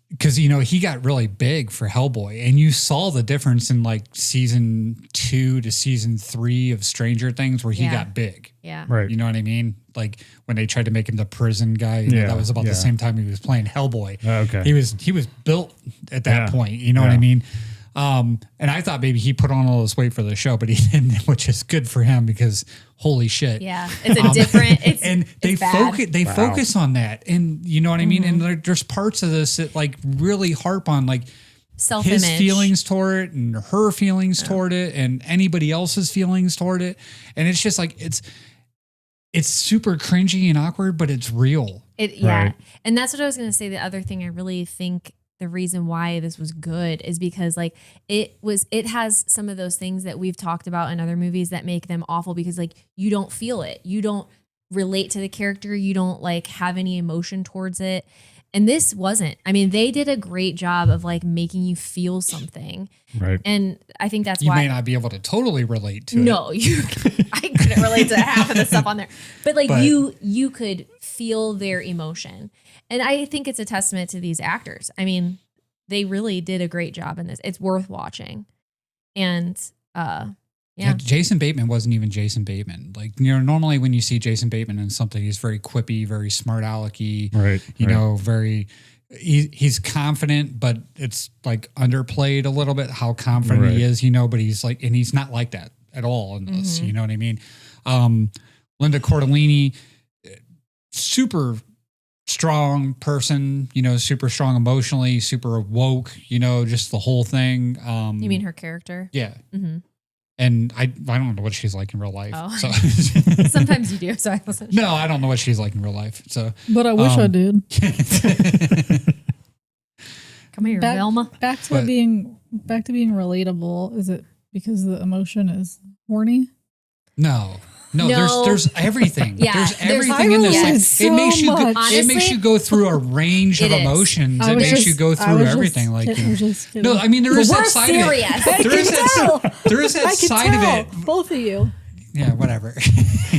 Speaker 4: because, you know, he got really big for Hellboy, and you saw the difference in like season 2 to season 3 of Stranger Things where he got big.
Speaker 1: Yeah.
Speaker 3: Right.
Speaker 4: You know what I mean? Like when they tried to make him the prison guy, you know, that was about the same time he was playing Hellboy.
Speaker 3: Okay.
Speaker 4: He was built at that point. You know what I mean? And I thought maybe he put on all this weight for the show, but he didn't, which is good for him because holy shit.
Speaker 1: Yeah. It's a different,
Speaker 4: and they focus on that. And you know what I mean? And there's parts of this that like really harp on like
Speaker 1: self-image.
Speaker 4: his feelings toward it and her feelings toward it and anybody else's feelings toward it. And it's just like, it's super cringy and awkward, but it's real.
Speaker 3: Right.
Speaker 1: And that's what I was going to say. The other thing I really think the reason why this was good is because like it has some of those things that we've talked about in other movies that make them awful because like you don't feel it. You don't relate to the character. You don't like have any emotion towards it. And this wasn't. I mean, they did a great job of like making you feel something.
Speaker 3: Right.
Speaker 1: And I think that's
Speaker 4: You
Speaker 1: why.
Speaker 4: may not be able to totally relate to it.
Speaker 1: No, I couldn't relate to half of the stuff on there. But like you could feel their emotion. And I think it's a testament to these actors. I mean, they really did a great job in this. It's worth watching. And yeah,
Speaker 4: Jason Bateman wasn't even Jason Bateman. Like, normally when you see Jason Bateman in something, he's very quippy, very smart alecky.
Speaker 3: Right.
Speaker 4: You know, very. He's confident, but it's like underplayed a little bit how confident he is. But he's like, and he's not like that at all in this. You know what I mean? Linda Cordellini, super strong person. Super strong emotionally, super woke. Just the whole thing.
Speaker 1: You mean her character?
Speaker 4: Yeah.
Speaker 1: Mm-hmm.
Speaker 4: And I don't know what she's like in real life.
Speaker 1: Oh.
Speaker 4: So
Speaker 1: Sometimes you do. So I wasn't sure.
Speaker 4: No, I don't know what she's like in real life. So,
Speaker 2: But I wish I did.
Speaker 1: Come here, Velma.
Speaker 2: Back to being relatable. Is it because the emotion is horny?
Speaker 4: No, there's everything.
Speaker 1: Yeah,
Speaker 4: there's
Speaker 1: there's-
Speaker 4: everything in this.
Speaker 2: I
Speaker 4: Like,
Speaker 2: relate so much.
Speaker 4: it makes you go through a range of
Speaker 1: It is.
Speaker 4: emotions.
Speaker 2: I
Speaker 4: It
Speaker 2: was
Speaker 4: makes
Speaker 2: just-
Speaker 4: you go
Speaker 2: I
Speaker 4: through
Speaker 2: was just
Speaker 4: everything. Like,
Speaker 2: kidding, I was just kidding.
Speaker 4: no, I mean there is
Speaker 1: We're
Speaker 4: that side
Speaker 1: serious.
Speaker 4: of it. There is that
Speaker 2: I can
Speaker 4: side
Speaker 2: tell.
Speaker 4: of it.
Speaker 2: Both of you.
Speaker 4: Yeah, whatever.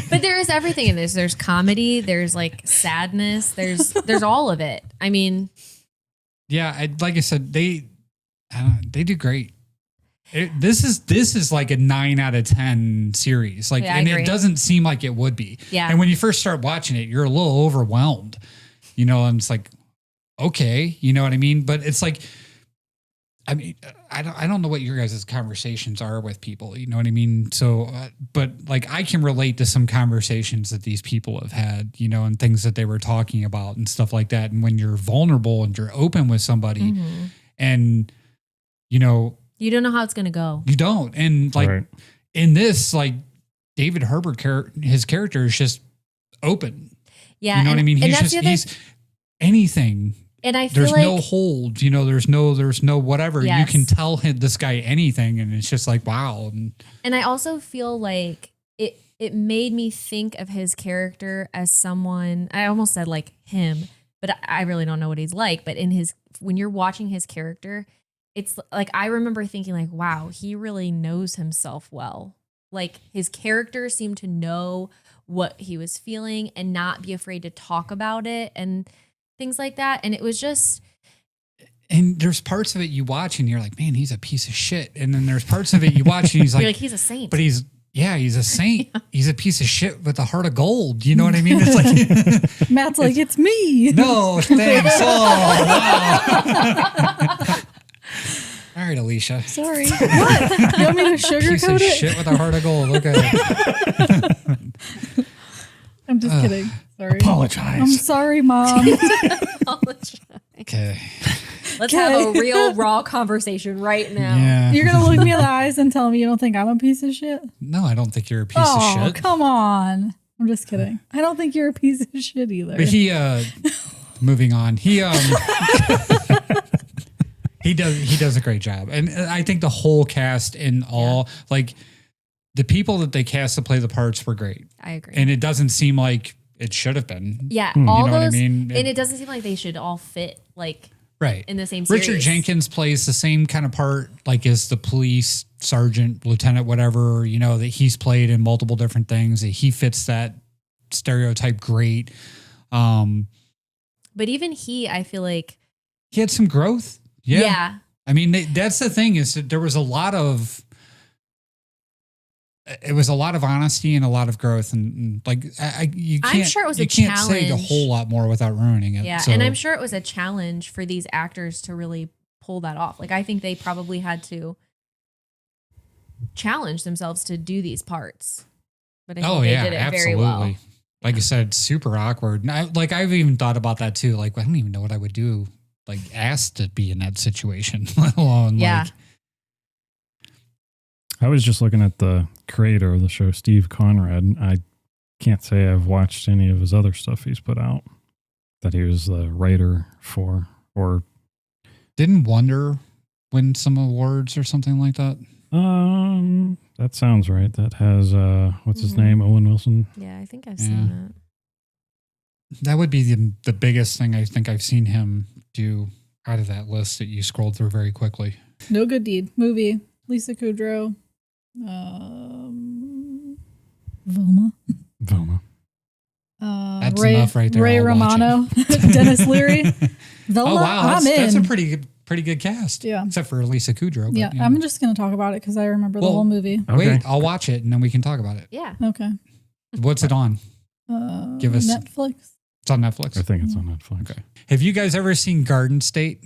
Speaker 1: But there is everything in this. There's comedy. There's like sadness. There's all of it. I mean,
Speaker 4: Yeah, like I said, they do great. This is like a 9 out of 10 series. Like,
Speaker 1: Yeah, I
Speaker 4: and
Speaker 1: agree.
Speaker 4: it doesn't seem like it would be.
Speaker 1: Yeah.
Speaker 4: And when you first start watching it, you're a little overwhelmed, and it's like, okay, you know what I mean? But it's like, I mean, I don't know what your guys' conversations are with people, you know what I mean? So, but like I can relate to some conversations that these people have had, and things that they were talking about and stuff like that. And when you're vulnerable and you're open with somebody and,
Speaker 1: you don't know how it's going to go.
Speaker 4: you don't. And like
Speaker 3: Right.
Speaker 4: in this, like David Herbert, his character is just open.
Speaker 1: Yeah.
Speaker 4: You know what I mean?
Speaker 1: And that's the other,
Speaker 4: He's anything.
Speaker 1: and I feel
Speaker 4: There's
Speaker 1: like
Speaker 4: no hold, there's no whatever.
Speaker 1: Yes.
Speaker 4: You can tell this guy anything. And it's just like, wow.
Speaker 1: And I also feel like it made me think of his character as someone, I almost said like him, but I really don't know what he's like. But when you're watching his character, it's like, I remember thinking like, wow, he really knows himself well. Like his character seemed to know what he was feeling and not be afraid to talk about it and things like that. And it was just,
Speaker 4: And there's parts of it you watch and you're like, man, he's a piece of shit. And then there's parts of it you watch and he's
Speaker 1: you're
Speaker 4: like,
Speaker 1: like, he's a saint.
Speaker 4: but he's a saint. He's a piece of shit with a heart of gold. You know what I mean? It's like,
Speaker 2: Matt's like, it's me.
Speaker 4: no, thanks. Oh, wow. All right, Alysha.
Speaker 2: Sorry. What? You want me to
Speaker 4: Piece
Speaker 2: sugarcoat
Speaker 4: of
Speaker 2: it?
Speaker 4: shit with a heart of gold. Look at it.
Speaker 2: I'm just kidding. Sorry.
Speaker 3: Apologize.
Speaker 2: I'm sorry, Mom.
Speaker 4: Okay.
Speaker 1: Let's have a real raw conversation right now.
Speaker 4: Yeah.
Speaker 2: You're going to look me in the eyes and tell me you don't think I'm a piece of shit?
Speaker 4: No, I don't think you're a piece
Speaker 2: Oh,
Speaker 4: of shit.
Speaker 2: come on. I'm just kidding. I don't think you're a piece of shit either.
Speaker 4: But he, moving on, he does a great job. And I think the whole cast in all, like the people that they cast to play the parts were great.
Speaker 1: I agree.
Speaker 4: And it doesn't seem like it should have been.
Speaker 1: Yeah,
Speaker 4: You
Speaker 1: all
Speaker 4: know what I
Speaker 1: those,
Speaker 4: mean?
Speaker 1: and it doesn't seem like they should all fit like
Speaker 4: Right.
Speaker 1: in the same series.
Speaker 4: Richard Jenkins plays the same kind of part, like as the police sergeant, lieutenant, whatever, that he's played in multiple different things. He fits that stereotype great.
Speaker 1: But even I feel like
Speaker 4: He had some growth. Yeah.
Speaker 1: yeah.
Speaker 4: I mean, that's the thing is that there was a lot of honesty and a lot of growth. And like, you can't,
Speaker 1: I'm sure it was
Speaker 4: you
Speaker 1: a
Speaker 4: can't say a
Speaker 1: challenge.
Speaker 4: whole lot more without ruining it.
Speaker 1: Yeah,
Speaker 4: So,
Speaker 1: and I'm sure it was a challenge for these actors to really pull that off. Like I think they probably had to challenge themselves to do these parts. But I think they did it very well.
Speaker 4: Like I said, super awkward. And I've even thought about that too. Like, I don't even know what I would do, like asked to be in that situation, let alone
Speaker 1: Yeah.
Speaker 4: like.
Speaker 3: I was just looking at the creator of the show, Steve Conrad. I can't say I've watched any of his other stuff he's put out that he was the writer for, or
Speaker 4: Didn't Wonder win some awards or something like that?
Speaker 3: that sounds right. That has what's his
Speaker 1: Mhm.
Speaker 3: name, Owen Wilson.
Speaker 1: Yeah, I think I've
Speaker 4: Yeah.
Speaker 1: seen
Speaker 4: That would be the biggest thing I think I've seen him do out of that list that you scrolled through very quickly.
Speaker 2: No Good Deed movie. Lisa Kudrow. Velma.
Speaker 4: That's enough right there.
Speaker 2: Ray
Speaker 4: I'll watch
Speaker 2: Romano. Dennis Leary. Velma.
Speaker 4: Oh wow,
Speaker 2: I'm
Speaker 4: that's
Speaker 2: in.
Speaker 4: a pretty good cast.
Speaker 2: Yeah.
Speaker 4: Except for Lisa Kudrow. But,
Speaker 2: Yeah,
Speaker 4: you know.
Speaker 2: I'm just gonna talk about it because I remember the whole movie.
Speaker 3: Okay.
Speaker 4: Wait, I'll watch it and then we can talk about it.
Speaker 1: Yeah.
Speaker 2: Okay.
Speaker 4: What's it on? Give us.
Speaker 2: Netflix.
Speaker 4: It's on Netflix.
Speaker 3: I think it's on Netflix.
Speaker 4: Okay. Have you guys ever seen Garden State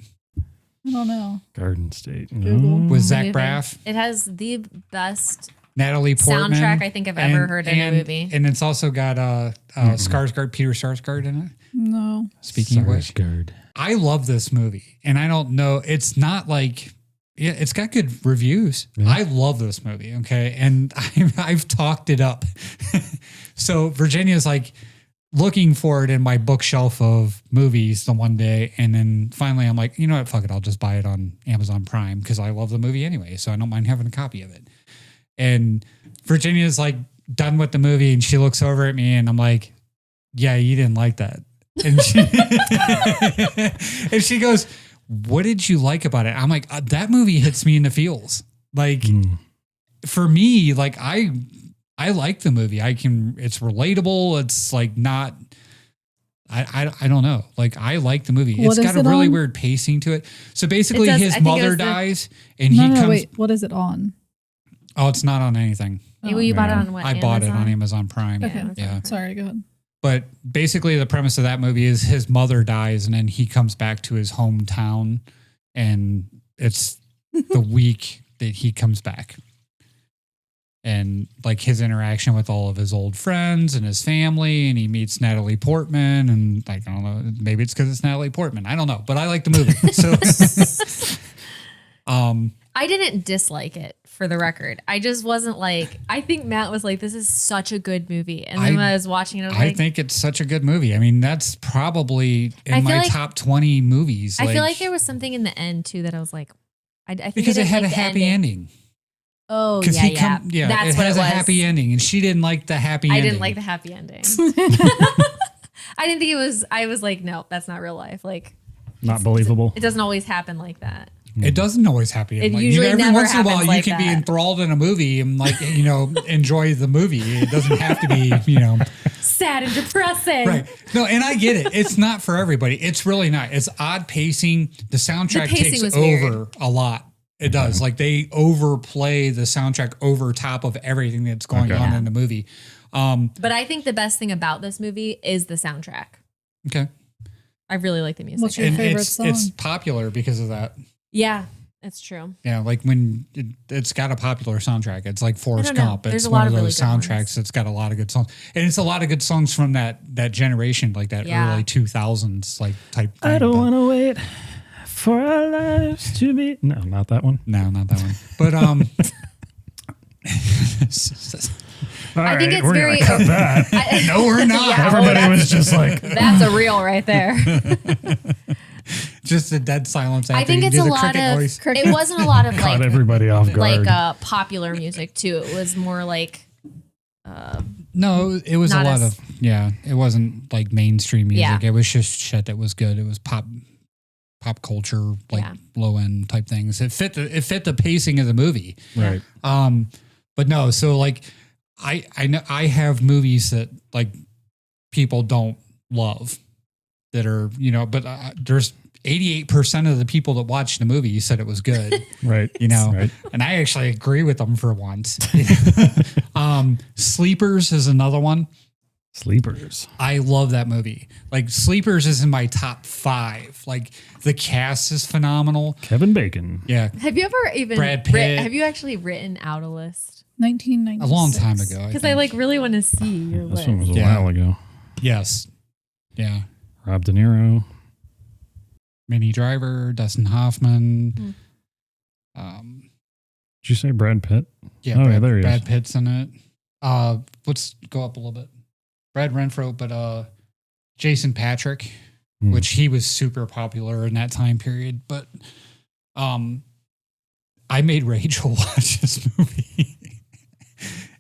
Speaker 2: I don't know.
Speaker 3: Garden State.
Speaker 2: Google.
Speaker 3: No.
Speaker 4: with Zach
Speaker 1: Movie.
Speaker 4: Braff,
Speaker 1: It has the best
Speaker 4: Natalie Portman?
Speaker 1: soundtrack I think I've ever heard in a movie.
Speaker 4: And it's also got Peter Sarsgaard in it.
Speaker 2: No.
Speaker 4: Speaking of which,
Speaker 3: Sarsgaard.
Speaker 4: I love this movie, and I don't know. It's not like, yeah, it's got good reviews.
Speaker 3: Yeah.
Speaker 4: I love this movie. Okay, and I've talked it up. So Virginia's like looking for it in my bookshelf of movies the one day, and then finally I'm like, you know what? Fuck it, I'll just buy it on Amazon Prime because I love the movie anyway, so I don't mind having a copy of it. And Virginia's like done with the movie, and she looks over at me, and I'm like, yeah, you didn't like that. And and she goes, what did you like about it? I'm like, that movie hits me in the feels. Like for me, like I like the movie. It's relatable. It's like not, I don't know. Like I like the movie.
Speaker 2: What
Speaker 4: It's got
Speaker 2: is
Speaker 4: a
Speaker 2: it
Speaker 4: really
Speaker 2: on?
Speaker 4: weird pacing to it. So basically
Speaker 1: I
Speaker 4: his
Speaker 1: think it
Speaker 4: mother
Speaker 1: was
Speaker 4: dies and
Speaker 2: No,
Speaker 4: he
Speaker 2: no,
Speaker 4: comes.
Speaker 2: wait. What is it on?
Speaker 4: Oh, it's not on anything.
Speaker 1: You bought it
Speaker 3: yeah.
Speaker 1: on what?
Speaker 4: I bought it on
Speaker 1: Amazon?
Speaker 4: Amazon Prime.
Speaker 2: Okay.
Speaker 4: Yeah.
Speaker 2: Sorry, go ahead.
Speaker 4: But basically, the premise of that movie is his mother dies, and then he comes back to his hometown, and it's the week that he comes back, and like his interaction with all of his old friends and his family, and he meets Natalie Portman, and like I don't know, maybe it's because it's Natalie Portman, I don't know, but I like the movie. So,
Speaker 1: I didn't dislike it, for the record. I just wasn't like, I think Matt was like, this is such a good movie. And then when I was watching it, I was
Speaker 4: I
Speaker 1: like,
Speaker 4: think it's such a good movie. I mean, that's probably in
Speaker 1: I feel
Speaker 4: my
Speaker 1: like-
Speaker 4: top 20 movies.
Speaker 1: I feel like there was something in the end too that I was like, I think
Speaker 4: because
Speaker 1: I
Speaker 4: it
Speaker 1: didn't
Speaker 4: had
Speaker 1: like
Speaker 4: a
Speaker 1: the
Speaker 4: happy ending.
Speaker 1: Oh,
Speaker 4: Because
Speaker 1: yeah. That's
Speaker 4: it
Speaker 1: what
Speaker 4: has
Speaker 1: it
Speaker 4: a
Speaker 1: was.
Speaker 4: happy ending, and she didn't like the happy
Speaker 1: I
Speaker 4: ending.
Speaker 1: didn't like the happy ending. I didn't think it was, I was like, no, that's not real life. Like,
Speaker 3: Not believable.
Speaker 1: it doesn't always happen like that.
Speaker 4: It doesn't always happy.
Speaker 1: It
Speaker 4: Like,
Speaker 1: usually
Speaker 4: every
Speaker 1: never
Speaker 4: once in a while,
Speaker 1: happens
Speaker 4: you
Speaker 1: like
Speaker 4: can be
Speaker 1: that.
Speaker 4: enthralled in a movie and like enjoy the movie. It doesn't have to be
Speaker 1: Sad and depressing.
Speaker 4: right. No, and I get it. It's not for everybody. It's really not. It's odd pacing. The soundtrack
Speaker 1: pacing
Speaker 4: takes
Speaker 1: was
Speaker 4: over
Speaker 1: weird.
Speaker 4: a lot. It does. Like they overplay the soundtrack over top of everything that's going on in the movie.
Speaker 1: But I think the best thing about this movie is the soundtrack.
Speaker 4: Okay.
Speaker 1: I really like the music.
Speaker 2: What's your
Speaker 4: And
Speaker 2: favorite
Speaker 4: it's
Speaker 2: song?
Speaker 4: it's popular because of that.
Speaker 1: Yeah, it's true.
Speaker 4: Yeah, like when it's got a popular soundtrack. It's like Forrest
Speaker 1: don't know.
Speaker 4: Gump.
Speaker 1: There's
Speaker 4: It's
Speaker 1: a
Speaker 4: one
Speaker 1: lot
Speaker 4: of
Speaker 1: of really
Speaker 4: those
Speaker 1: good ones.
Speaker 4: soundtracks that's got a lot of good songs. And it's a lot of good songs from that generation, like that
Speaker 1: Yeah.
Speaker 4: early 2000s like type thing.
Speaker 3: I don't
Speaker 4: But-
Speaker 3: want to wait for our lives to be. No, not that one.
Speaker 4: No, not that one. But
Speaker 3: All
Speaker 1: I think
Speaker 3: right,
Speaker 1: it's
Speaker 3: we're
Speaker 1: very.
Speaker 3: gonna cut that.
Speaker 4: no, we're not.
Speaker 1: Yeah.
Speaker 3: Everybody was just like,
Speaker 1: That's a reel right there.
Speaker 4: Just a dead silence after
Speaker 1: I think
Speaker 4: you
Speaker 1: it's
Speaker 4: do
Speaker 1: a
Speaker 4: the
Speaker 1: lot
Speaker 4: cricket
Speaker 1: of.
Speaker 4: voice.
Speaker 1: It wasn't a lot of
Speaker 3: caught
Speaker 1: like
Speaker 3: everybody off guard.
Speaker 1: popular music too. It was more like.
Speaker 4: No, it was a
Speaker 1: Not
Speaker 4: lot
Speaker 1: as-
Speaker 4: of it wasn't like mainstream music.
Speaker 1: Yeah.
Speaker 4: It was just shit that was good. It was pop culture, like
Speaker 1: Yeah.
Speaker 4: low end type things. It fit the pacing of the movie.
Speaker 3: right.
Speaker 4: But no, so like I know I have movies that like people don't love that are, but there's 88% of the people that watched the movie said it was good,
Speaker 3: Right. Right.
Speaker 4: and I actually agree with them for once. Sleepers is another one.
Speaker 3: Sleepers.
Speaker 4: I love that movie. Like Sleepers is in my top 5. Like the cast is phenomenal.
Speaker 3: Kevin Bacon.
Speaker 4: Yeah.
Speaker 1: Have you ever even
Speaker 4: Brad Pitt.
Speaker 1: have you actually written out a list?
Speaker 2: 1996.
Speaker 4: A long time ago.
Speaker 1: Because I like really want to see your
Speaker 3: This
Speaker 1: list.
Speaker 3: one was a
Speaker 4: Yeah.
Speaker 3: while ago.
Speaker 4: Yes. Yeah.
Speaker 3: Rob De Niro.
Speaker 4: Minnie Driver, Dustin Hoffman.
Speaker 3: Did you say Brad Pitt?
Speaker 4: Yeah,
Speaker 3: Oh,
Speaker 4: Brad,
Speaker 3: yeah, there he is.
Speaker 4: Brad Pitt's in it. Let's go up a little bit. Brad Renfro, but Jason Patrick, which he was super popular in that time period. But I made Rachel watch this movie.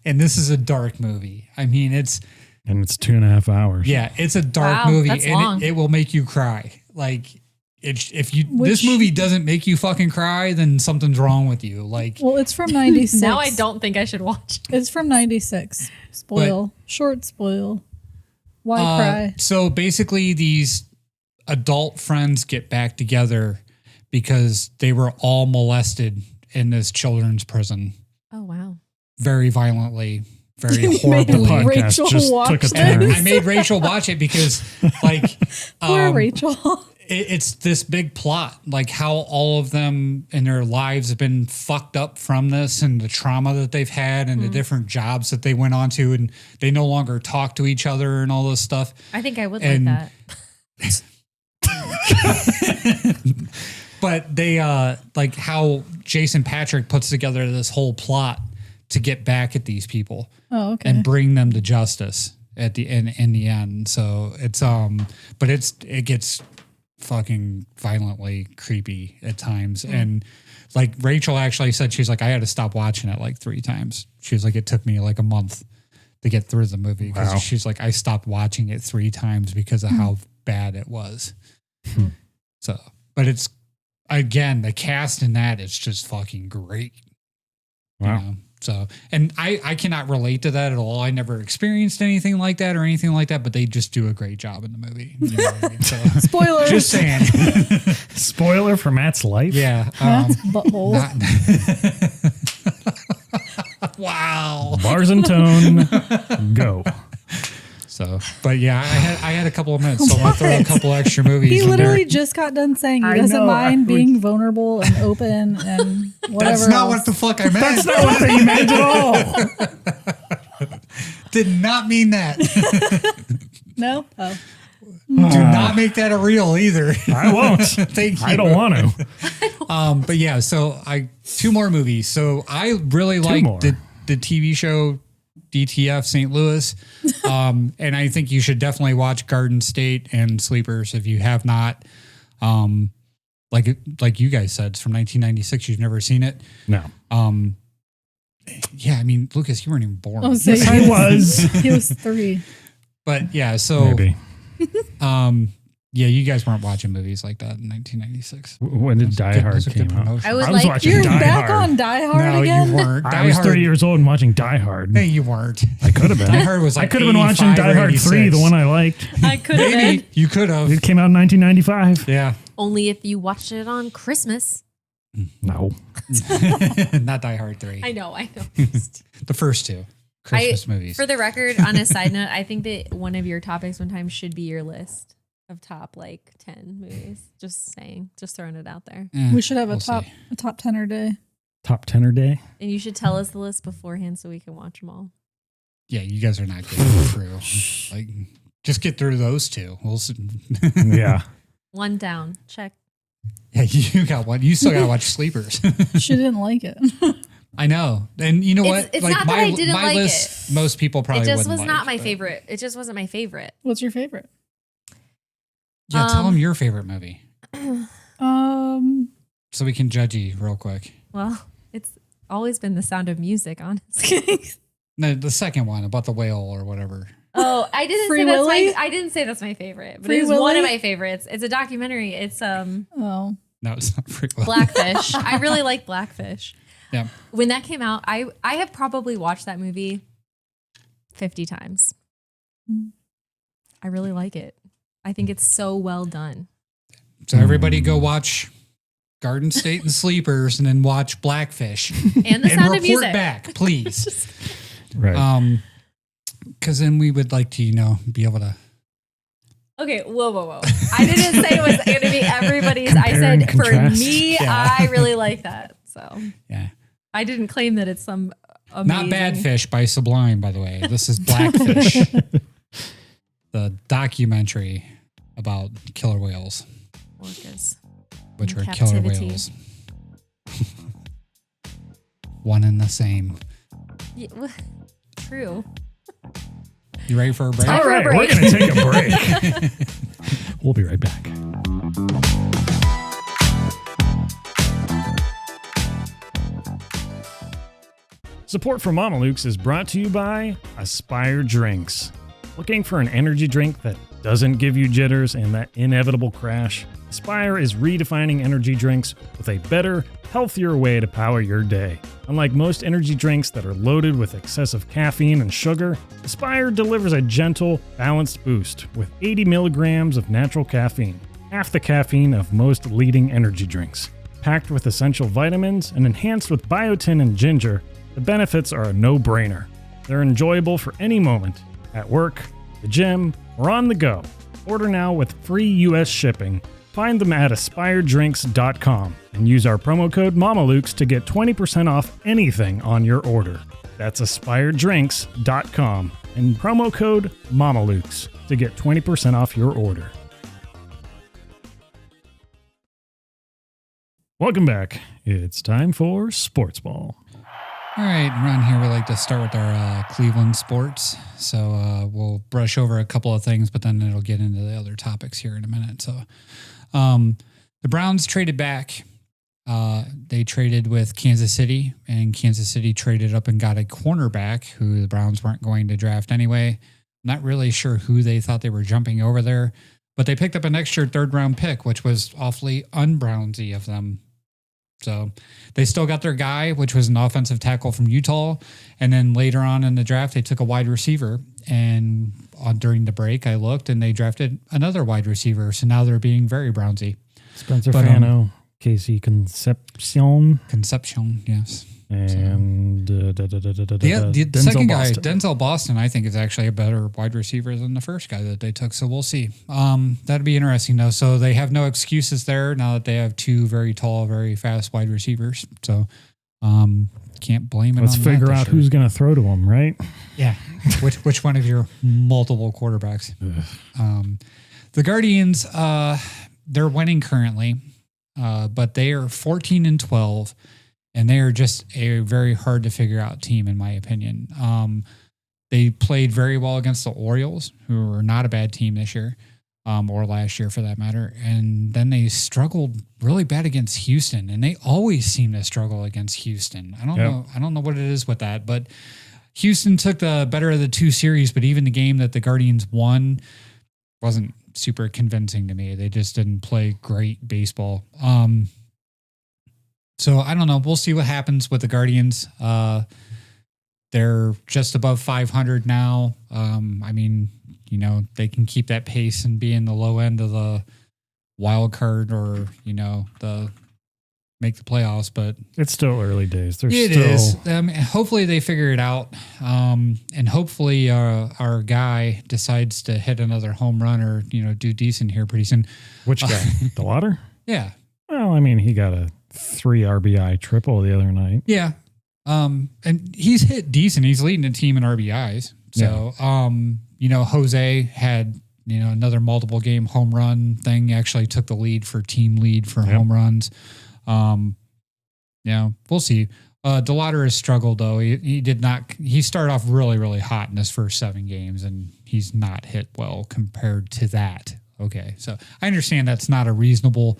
Speaker 4: And this is a dark movie. I mean, it's
Speaker 3: And it's 2.5 hours.
Speaker 4: Yeah, it's a dark
Speaker 1: Wow,
Speaker 4: movie,
Speaker 1: that's
Speaker 4: and
Speaker 1: long.
Speaker 4: it will make you cry. Like, if you
Speaker 2: Which-
Speaker 4: this movie doesn't make you fucking cry, then something's wrong with you. Like,
Speaker 2: Well, it's from 96.
Speaker 1: Now I don't think I should watch it.
Speaker 2: It's from 96. Spoil. Short spoil. Why cry?
Speaker 4: So basically, these adult friends get back together because they were all molested in this children's prison
Speaker 1: Oh, wow.
Speaker 4: very violently, very
Speaker 2: You made
Speaker 4: horribly.
Speaker 3: Podcast
Speaker 2: Rachel
Speaker 3: just
Speaker 2: watch
Speaker 3: took a
Speaker 2: this.
Speaker 3: turn.
Speaker 4: I made Rachel watch it because, like,
Speaker 2: Poor Rachel.
Speaker 4: it's this big plot, like how all of them in their lives have been fucked up from this and the trauma that they've had and the different jobs that they went on to, and they no longer talk to each other and all this stuff.
Speaker 1: I think I would
Speaker 4: And-
Speaker 1: like that.
Speaker 4: But they like how Jason Patrick puts together this whole plot to get back at these people
Speaker 2: Oh, okay.
Speaker 4: and bring them to justice at the in the end. So it's but it gets fucking violently creepy at times. And like Rachel actually said, she's like, I had to stop watching it like 3 times. She was like, it took me like a month to get through the movie because
Speaker 3: Wow.
Speaker 4: she's like, I stopped watching it 3 times because of how bad it was. So, but it's, again, the cast in that is just fucking great.
Speaker 3: Wow.
Speaker 4: You know? So, and I cannot relate to that at all. I never experienced anything like that or anything like that, but they just do a great job in the movie. You know what I mean? So,
Speaker 2: Spoilers.
Speaker 4: just saying.
Speaker 3: Spoiler for Matt's life.
Speaker 4: Yeah.
Speaker 2: Matt's butthole.
Speaker 4: Wow.
Speaker 3: Bars and tone. Go.
Speaker 4: So, but yeah, I had a couple of minutes, so I'm gonna throw a couple extra movies.
Speaker 2: He
Speaker 4: in
Speaker 2: literally
Speaker 4: there.
Speaker 2: just got done saying he
Speaker 3: I
Speaker 2: doesn't
Speaker 3: know,
Speaker 2: mind
Speaker 3: I
Speaker 2: being vulnerable and open and whatever.
Speaker 4: That's not
Speaker 2: else.
Speaker 4: what the fuck I meant.
Speaker 3: That's not what they meant at all.
Speaker 4: Did not mean that.
Speaker 2: No? Oh.
Speaker 4: Do not make that a reel either.
Speaker 3: I won't.
Speaker 4: Thank you.
Speaker 3: I don't want to.
Speaker 4: But yeah, so 2 more movies. So I really
Speaker 3: more.
Speaker 4: like the TV show DTF St. Louis. And I think you should definitely watch Garden State and Sleepers if you have not. Like you guys said, it's from 1996. You've never seen it.
Speaker 3: No.
Speaker 4: Yeah, I mean, Lucas, you weren't even born.
Speaker 2: I was
Speaker 3: Yes,
Speaker 2: saying
Speaker 3: I was.
Speaker 2: he was 3.
Speaker 4: But yeah, so
Speaker 3: Maybe.
Speaker 4: yeah, you guys weren't watching movies like that in 1996.
Speaker 3: When did Die Hard
Speaker 4: Those are good
Speaker 3: came out?
Speaker 4: promotion.
Speaker 1: I was
Speaker 3: I was
Speaker 1: like,
Speaker 3: watching
Speaker 2: You're
Speaker 3: Die
Speaker 2: back
Speaker 3: Hard.
Speaker 2: on Die Hard
Speaker 4: No,
Speaker 2: again?
Speaker 4: you weren't.
Speaker 3: I was 30 years old and watching Die Hard.
Speaker 4: No, you weren't.
Speaker 3: I could have been.
Speaker 4: Die Hard was like
Speaker 3: I could have been watching
Speaker 4: 85
Speaker 3: Die
Speaker 4: or
Speaker 3: Hard 3,
Speaker 4: 86.
Speaker 3: the one I liked.
Speaker 1: I could have
Speaker 4: Maybe
Speaker 1: been.
Speaker 4: you could have.
Speaker 3: It came out in 1995.
Speaker 4: Yeah.
Speaker 1: Only if you watched it on Christmas.
Speaker 3: No.
Speaker 4: Not Die Hard 3.
Speaker 1: I know.
Speaker 4: The first 2 Christmas movies.
Speaker 1: For the record, on a side note, I think that one of your topics one time should be your list of top like 10 movies. Just saying, just throwing it out there.
Speaker 4: Eh,
Speaker 2: We should have
Speaker 4: we'll
Speaker 2: a top
Speaker 4: see.
Speaker 2: tenner day.
Speaker 3: Top tenor day.
Speaker 1: And you should tell us the list beforehand so we can watch them all.
Speaker 4: Yeah, you guys are not getting through. Like, just get through those 2. We'll see.
Speaker 3: Yeah.
Speaker 1: One down. Check.
Speaker 4: Yeah, you got one. You still got to watch Sleepers.
Speaker 2: She didn't like it.
Speaker 4: I know. And you know what?
Speaker 1: It's not that I didn't
Speaker 4: my
Speaker 1: like
Speaker 4: list, most people probably
Speaker 1: It just
Speaker 4: wouldn't
Speaker 1: was
Speaker 4: like,
Speaker 1: not my
Speaker 4: but-
Speaker 1: favorite. It just wasn't my favorite.
Speaker 2: What's your favorite?
Speaker 4: Yeah, tell them your favorite movie so we can judge you real quick.
Speaker 1: Well, it's always been The Sound of Music, honestly.
Speaker 4: No, the second one about the whale or whatever.
Speaker 1: Oh, I didn't
Speaker 2: Free
Speaker 1: say that's
Speaker 2: Willy?
Speaker 1: I didn't say that's my favorite, but
Speaker 2: Free
Speaker 1: it's one of
Speaker 2: Willy?
Speaker 1: my favorites. It's a documentary. It's
Speaker 2: Oh.
Speaker 4: No, it's not Free Willy.
Speaker 1: Blackfish. I really like Blackfish.
Speaker 4: Yeah.
Speaker 1: When that came out, I have probably watched that movie 50 times. I really like it. I think it's so well done.
Speaker 4: So everybody go watch Garden State and Sleepers and then watch Blackfish.
Speaker 1: And The
Speaker 4: and
Speaker 1: Sound of
Speaker 4: report
Speaker 1: Music.
Speaker 4: back, please.
Speaker 3: Right.
Speaker 4: Because then we would like to, be able to.
Speaker 1: Okay, whoa. I didn't say it was going to be everybody's. I
Speaker 3: Compare
Speaker 1: said
Speaker 3: and
Speaker 1: for
Speaker 3: contrast.
Speaker 1: me,
Speaker 4: Yeah.
Speaker 1: I really like that. So
Speaker 4: Yeah.
Speaker 1: I didn't claim that it's some amazing.
Speaker 4: Not Bad Fish by Sublime, by the way. This is Blackfish, the documentary about killer whales,
Speaker 1: Orcas.
Speaker 4: which
Speaker 1: In
Speaker 4: are killer
Speaker 1: captivity.
Speaker 4: whales. One and the same.
Speaker 1: Yeah, true.
Speaker 4: You ready for a break?
Speaker 1: Time
Speaker 3: All
Speaker 1: for a
Speaker 3: right, we're
Speaker 1: break.
Speaker 3: going to take a break. We'll be right back. Support for Mamalukes is brought to you by Aspire Drinks. Looking for an energy drink that doesn't give you jitters and that inevitable crash? Aspire is redefining energy drinks with a better, healthier way to power your day. Unlike most energy drinks that are loaded with excessive caffeine and sugar, Aspire delivers a gentle, balanced boost with 80 milligrams of natural caffeine, half the caffeine of most leading energy drinks. Packed with essential vitamins and enhanced with biotin and ginger, the benefits are a no-brainer. They're enjoyable for any moment, at work, the gym, or on the go. Order now with free US shipping. Find them at aspiredrinks.com and use our promo code Mamalukes to get 20% off anything on your order. That's aspiredrinks.com and promo code Mamalukes to get 20% off your order. Welcome back. It's time for Sportsball.
Speaker 4: All right, around here we like to start with our Cleveland sports. So we'll brush over a couple of things, but then it'll get into the other topics here in a minute. So the Browns traded back. They traded with Kansas City, and Kansas City traded up and got a cornerback who the Browns weren't going to draft anyway. Not really sure who they thought they were jumping over there, but they picked up an extra third-round pick, which was awfully un-Brownsy of them. So they still got their guy, which was an offensive tackle from Utah. And then later on in the draft, they took a wide receiver. And during the break, I looked and they drafted another wide receiver. So now they're being very Brownsy.
Speaker 3: Spencer Fano, Casey Concepcion,
Speaker 4: yes.
Speaker 3: And
Speaker 4: the second guy, Denzel Boston, I think is actually a better wide receiver than the first guy that they took. So we'll see. That'd be interesting though. So they have no excuses there now that they have two very tall, very fast wide receivers. So can't blame it.
Speaker 3: Let's figure out who's going to throw to them, right?
Speaker 4: Yeah. which one of your multiple quarterbacks? The Guardians, they're winning currently, but they are 14-12. And they are just a very hard to figure out team, in my opinion. They played very well against the Orioles, who were not a bad team this year, or last year for that matter. And then they struggled really bad against Houston, and they always seem to struggle against Houston. I don't know what it is with that, but Houston took the better of the two series. But even the game that the Guardians won wasn't super convincing to me. They just didn't play great baseball. So I don't know. We'll see what happens with the Guardians. They're just above 500 now. I mean, you know, they can keep that pace and be in the low end of the wild card or, you know, the make the playoffs, but
Speaker 3: it's still early days.
Speaker 4: It is. Hopefully they figure it out. And hopefully our guy decides to hit another home run or, you know, do decent here pretty soon.
Speaker 3: Which guy? The Water?
Speaker 4: Yeah.
Speaker 3: Well, I mean, he got a 3 RBI triple the other night.
Speaker 4: Yeah. And he's hit decent. He's leading the team in RBIs. So, you know, Jose had, you know, another multiple game home run thing, actually took the lead for team lead for home runs. Yeah, we'll see. DeLauder has struggled though. He started off really, really hot in his first 7 games and he's not hit well compared to that. Okay. So I understand that's not a reasonable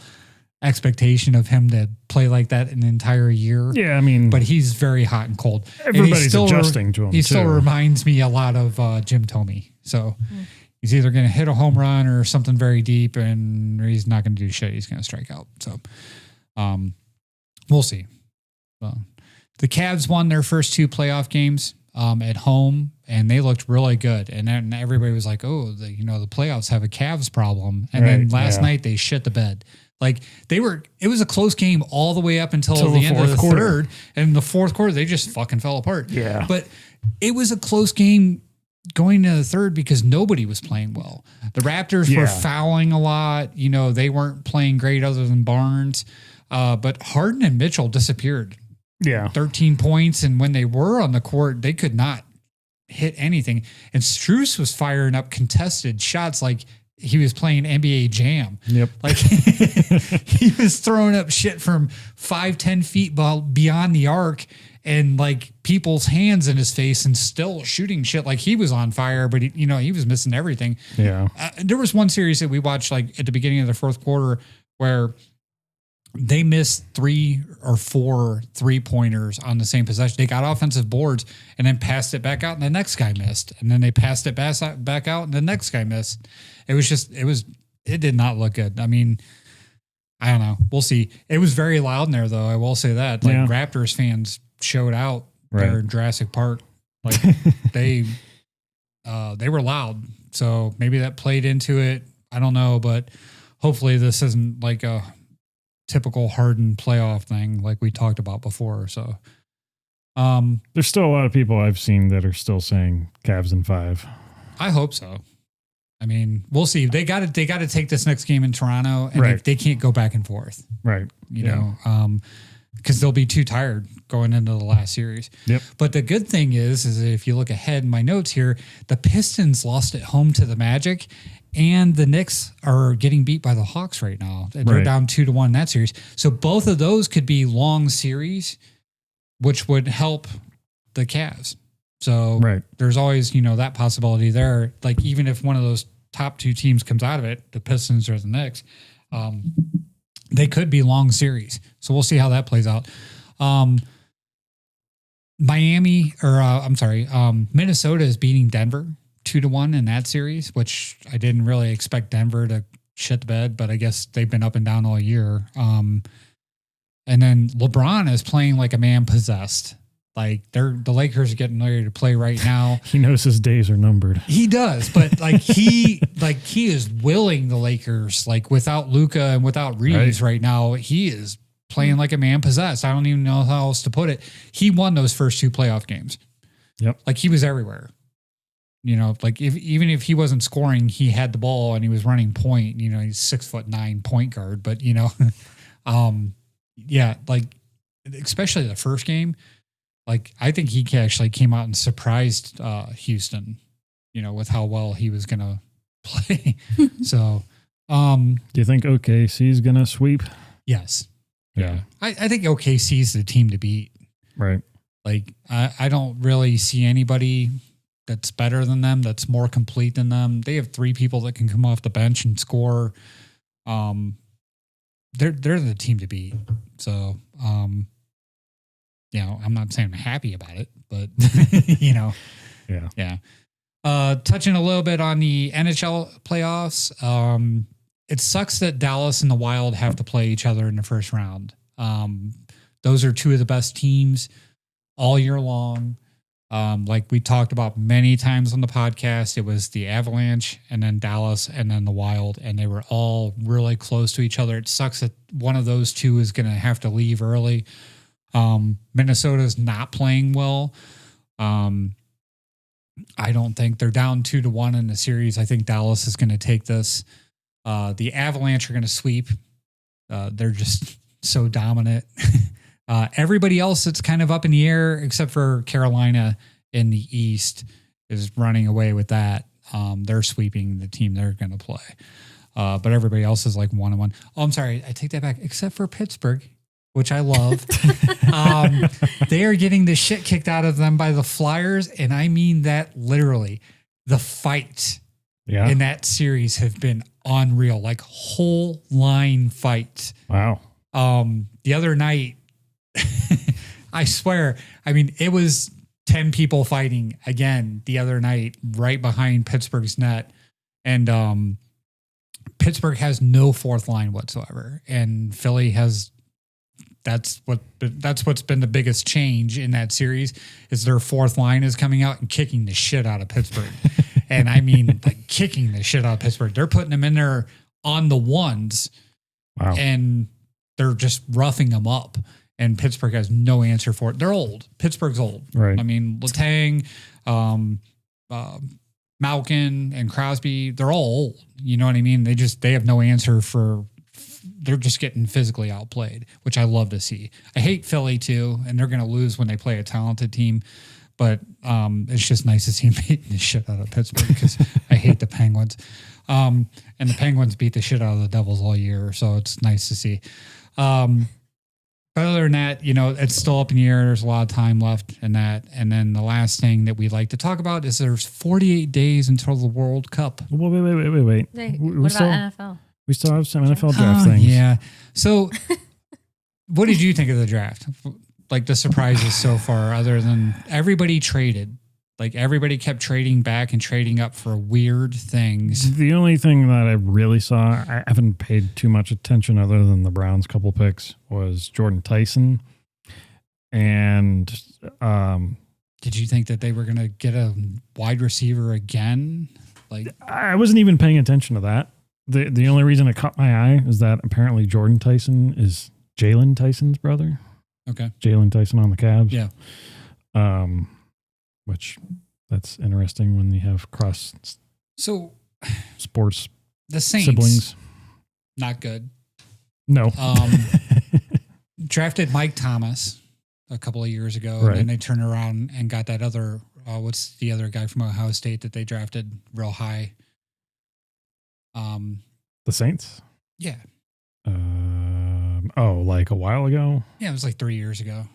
Speaker 4: expectation of him to play like that an entire year.
Speaker 3: Yeah, I mean,
Speaker 4: but he's very hot and cold.
Speaker 3: Everybody's adjusting to him.
Speaker 4: He still reminds me a lot of Jim Thome. So he's either going to hit a home run or something very deep, and he's not going to do shit. He's going to strike out. So we'll see. The Cavs won their first 2 playoff games at home, and they looked really good. And then everybody was like, "Oh, the playoffs have a Cavs problem." And then last night they shit the bed. Like it was a close game all the way up until the end of the third. And in the fourth quarter, they just fucking fell apart.
Speaker 3: Yeah.
Speaker 4: But it was a close game going into the third because nobody was playing well. The Raptors were fouling a lot. You know, they weren't playing great other than Barnes. But Harden and Mitchell disappeared.
Speaker 3: Yeah.
Speaker 4: 13 points. And when they were on the court, they could not hit anything. And Strus was firing up contested shots like he was playing NBA Jam.
Speaker 3: Yep.
Speaker 4: Like he was throwing up shit from 5-10 feet beyond the arc and like people's hands in his face and still shooting shit like he was on fire, but he was missing everything.
Speaker 3: Yeah.
Speaker 4: There was one series that we watched like at the beginning of the fourth quarter where they missed 3 or 4 3-pointers on the same possession. They got offensive boards and then passed it back out, and the next guy missed. And then they passed it back out, and the next guy missed. It did not look good. I mean, I don't know. We'll see. It was very loud in there, though. I will say that. Like, Raptors fans showed out there in Jurassic Park. Like, they were loud. So maybe that played into it. I don't know, but hopefully this isn't like a typical hardened playoff thing like we talked about before. So
Speaker 3: there's still a lot of people I've seen that are still saying Cavs in 5.
Speaker 4: I hope so. I mean, we'll see. They got to take this next game in Toronto, and they can't go back and forth.
Speaker 3: Right.
Speaker 4: You know, because they'll be too tired going into the last series.
Speaker 3: Yep.
Speaker 4: But the good thing is if you look ahead in my notes here, the Pistons lost at home to the Magic, and the Knicks are getting beat by the Hawks right now. They're down 2-1 in that series. So both of those could be long series, which would help the Cavs. So there's always, that possibility there. Like, even if one of those top 2 teams comes out of it, the Pistons or the Knicks, they could be long series. So we'll see how that plays out. Minnesota is beating Denver 2-1 in that series, which I didn't really expect Denver to shit the bed, but I guess they've been up and down all year. And then LeBron is playing like a man possessed. Like, the Lakers are getting ready to play right now.
Speaker 3: He knows his days are numbered.
Speaker 4: He does, but he is willing the Lakers, like, without Luka and without Reeves right now. He is playing like a man possessed. I don't even know how else to put it. He won those first 2 playoff games.
Speaker 3: Yep.
Speaker 4: Like, he was everywhere. Like, even if he wasn't scoring, he had the ball and he was running point. He's 6'9" point guard, but like, especially the first game. Like, I think he actually came out and surprised Houston, with how well he was going to play. So,
Speaker 3: do you think OKC is going to sweep?
Speaker 4: Yes.
Speaker 3: Yeah.
Speaker 4: I think OKC is the team to beat.
Speaker 3: Right.
Speaker 4: Like, I don't really see anybody that's better than them, that's more complete than them. They have 3 people that can come off the bench and score. They're the team to beat. So, I'm not saying I'm happy about it, but Yeah. Touching a little bit on the NHL playoffs. It sucks that Dallas and the Wild have to play each other in the first round. Those are 2 of the best teams all year long. Like we talked about many times on the podcast, it was the Avalanche and then Dallas and then the Wild, and they were all really close to each other. It sucks that one of those 2 is going to have to leave early. Minnesota's not playing well. I don't think they're down 2-1 in the series. I think Dallas is going to take this. The Avalanche are going to sweep. They're just so dominant. Everybody else that's kind of up in the air, except for Carolina in the East, is running away with that. They're sweeping the team they're going to play. But everybody else is like 1-1. Oh, I'm sorry. I take that back. Except for Pittsburgh, which I love. They are getting the shit kicked out of them by the Flyers. And I mean that literally. The fights in that series have been unreal, like whole line fights.
Speaker 3: Wow.
Speaker 4: The other night, I swear, I mean, it was 10 people fighting again the other night, right behind Pittsburgh's net. And Pittsburgh has no 4th line whatsoever. And Philly has, that's what's been the biggest change in that series, is their 4th line is coming out and kicking the shit out of Pittsburgh. And I mean, like, kicking the shit out of Pittsburgh. They're putting them in there on the ones.
Speaker 3: Wow.
Speaker 4: And they're just roughing them up. And Pittsburgh has no answer for it. They're old. Pittsburgh's old.
Speaker 3: Right.
Speaker 4: I mean, Letang, Malkin, and Crosby, they're all old. You know what I mean? They have no answer for. They're just getting physically outplayed, which I love to see. I hate Philly too, and they're going to lose when they play a talented team. But it's just nice to see them beating the shit out of Pittsburgh, because I hate the Penguins. And the Penguins beat the shit out of the Devils all year, so it's nice to see. But other than that, it's still up in the air. There's a lot of time left in that. And then the last thing that we like to talk about is there's 48 days until the World Cup.
Speaker 3: Wait.
Speaker 1: What about NFL?
Speaker 3: We still have some NFL draft things.
Speaker 4: Yeah. So What did you think of the draft? Like the surprises so far, other than everybody traded. Like everybody kept trading back and trading up for weird things.
Speaker 3: The only thing that I really saw, I haven't paid too much attention other than the Browns couple picks, was Jordan Tyson. And
Speaker 4: did you think that they were going to get a wide receiver again? Like
Speaker 3: I wasn't even paying attention to that. The only reason it caught my eye is that apparently Jordan Tyson is Jalen Tyson's brother.
Speaker 4: Okay.
Speaker 3: Jalen Tyson on the Cavs.
Speaker 4: Yeah.
Speaker 3: Which that's interesting when you have cross sports
Speaker 4: the Saints
Speaker 3: siblings.
Speaker 4: Not good.
Speaker 3: No.
Speaker 4: Drafted Mike Thomas a couple of years ago,
Speaker 3: Right.
Speaker 4: and then they turned around and got that other what's the other guy from Ohio State that they drafted real high?
Speaker 3: The Saints?
Speaker 4: Yeah.
Speaker 3: Like a while ago?
Speaker 4: Yeah, it was like 3 years ago.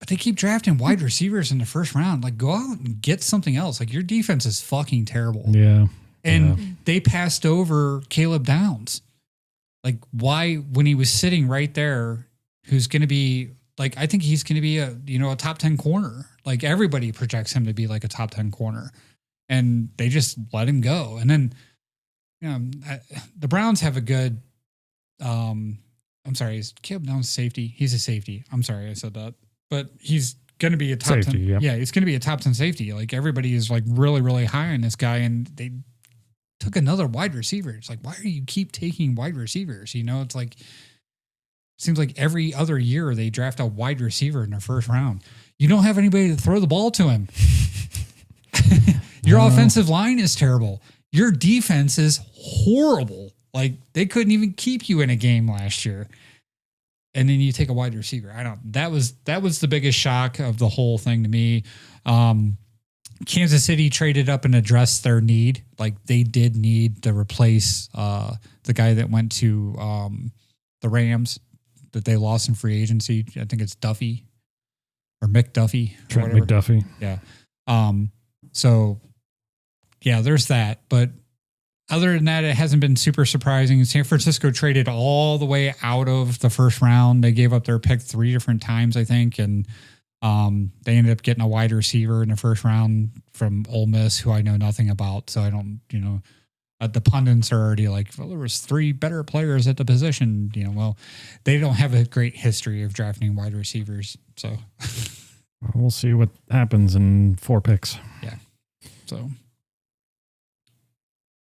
Speaker 4: But they keep drafting wide receivers in the first round. Like, go out and get something else. Like, your defense is fucking terrible.
Speaker 3: Yeah.
Speaker 4: And they passed over Caleb Downs. Like, why, when he was sitting right there, who's going to be, like, I think he's going to be a top 10 corner. Like, everybody projects him to be like a top 10 corner. And they just let him go. And then, the Browns have a good, I'm sorry, is Caleb Downs safety? He's a safety. I'm sorry, I said that. But he's going to be a top
Speaker 3: safety,
Speaker 4: 10.
Speaker 3: yep.
Speaker 4: Yeah, he's going to be a top 10 safety. Like, everybody is like really, really high on this guy. And they took another wide receiver. It's like, why do you keep taking wide receivers? It's like, it seems like every other year they draft a wide receiver in the first round. You don't have anybody to throw the ball to him. Your offensive line is terrible. Your defense is horrible. Like, they couldn't even keep you in a game last year. And then you take a wide receiver. That was the biggest shock of the whole thing to me. Kansas City traded up and addressed their need. Like, they did need to replace the guy that went to the Rams that they lost in free agency. I think it's Duffy or McDuffie.
Speaker 3: Trent McDuffie.
Speaker 4: Yeah. So yeah, there's that. But other than that, it hasn't been super surprising. San Francisco traded all the way out of the first round. They gave up their pick 3 different times, I think. And they ended up getting a wide receiver in the first round from Ole Miss, who I know nothing about. So I don't, the pundits are already like, well, there was 3 better players at the position. Well, they don't have a great history of drafting wide receivers. So
Speaker 3: we'll see what happens in 4 picks.
Speaker 4: Yeah. So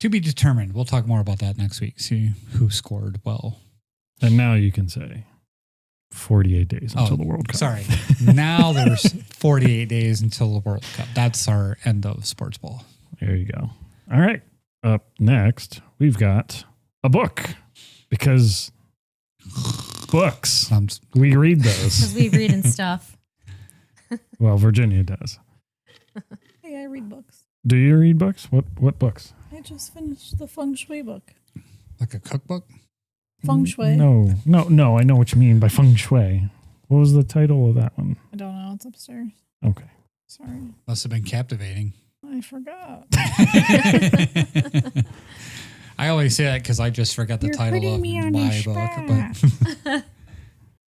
Speaker 4: to be determined. We'll talk more about that next week. See who scored well.
Speaker 3: And now you can say 48 days until the World Cup.
Speaker 4: Sorry. Now there's 48 days until the World Cup. That's our end of Sportsball.
Speaker 3: There you go. All right. Up next, we've got a book because books. We read those.
Speaker 1: Because we read and stuff.
Speaker 3: Well, Virginia does.
Speaker 2: Hey, I read books.
Speaker 3: Do you read books? What books?
Speaker 2: I just finished the Feng Shui book.
Speaker 4: Like a cookbook?
Speaker 2: Feng Shui.
Speaker 3: No. I know what you mean by Feng Shui. What was the title of that one?
Speaker 2: I don't know. It's upstairs.
Speaker 3: Okay.
Speaker 2: Sorry.
Speaker 4: Must have been captivating.
Speaker 2: I forgot.
Speaker 4: I always say that because I just forgot the
Speaker 2: You're
Speaker 4: title
Speaker 2: putting
Speaker 4: of
Speaker 2: me on
Speaker 4: my
Speaker 2: your
Speaker 4: book.
Speaker 2: spot.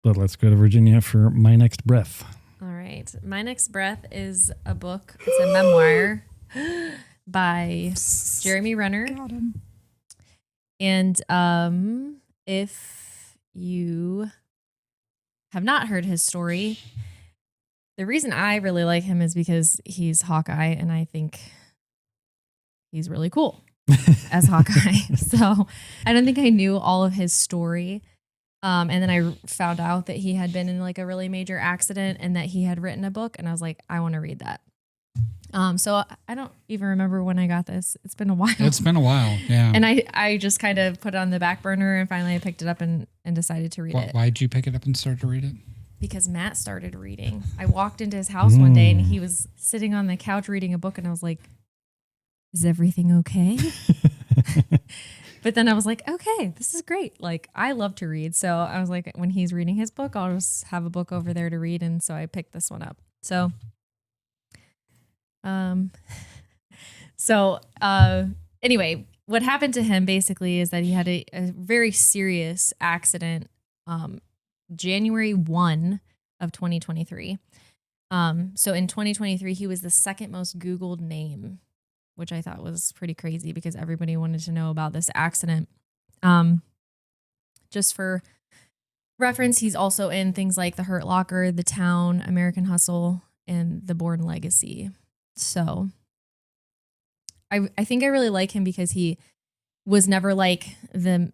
Speaker 3: But let's go to Virginia for My Next Breath.
Speaker 1: All right. My Next Breath is a book. It's a memoir by Jeremy Renner.
Speaker 2: Got him.
Speaker 1: And if you have not heard his story, the reason I really like him is because he's Hawkeye, and I think he's really cool as Hawkeye. So I don't think I knew all of his story. And then I found out that he had been in like a really major accident and that he had written a book, and I was like, I want to read that. So I don't even remember when I got this. It's been a while.
Speaker 4: It's been a while, yeah.
Speaker 1: And I just kind of put it on the back burner, and finally I picked it up and decided to read it.
Speaker 4: Why did you pick it up and start to read it?
Speaker 1: Because Matt started reading. I walked into his house one day and he was sitting on the couch reading a book, and I was like, is everything okay? But then I was like, okay, this is great. Like, I love to read. So I was like, when he's reading his book, I'll just have a book over there to read. And so I picked this one up. So, anyway, what happened to him basically is that he had a very serious accident January 1 of 2023. So in 2023, he was the second most Googled name, which I thought was pretty crazy because everybody wanted to know about this accident. Just for reference, he's also in things like The Hurt Locker, The Town, American Hustle, and The Bourne Legacy. So I think I really like him because he was never like he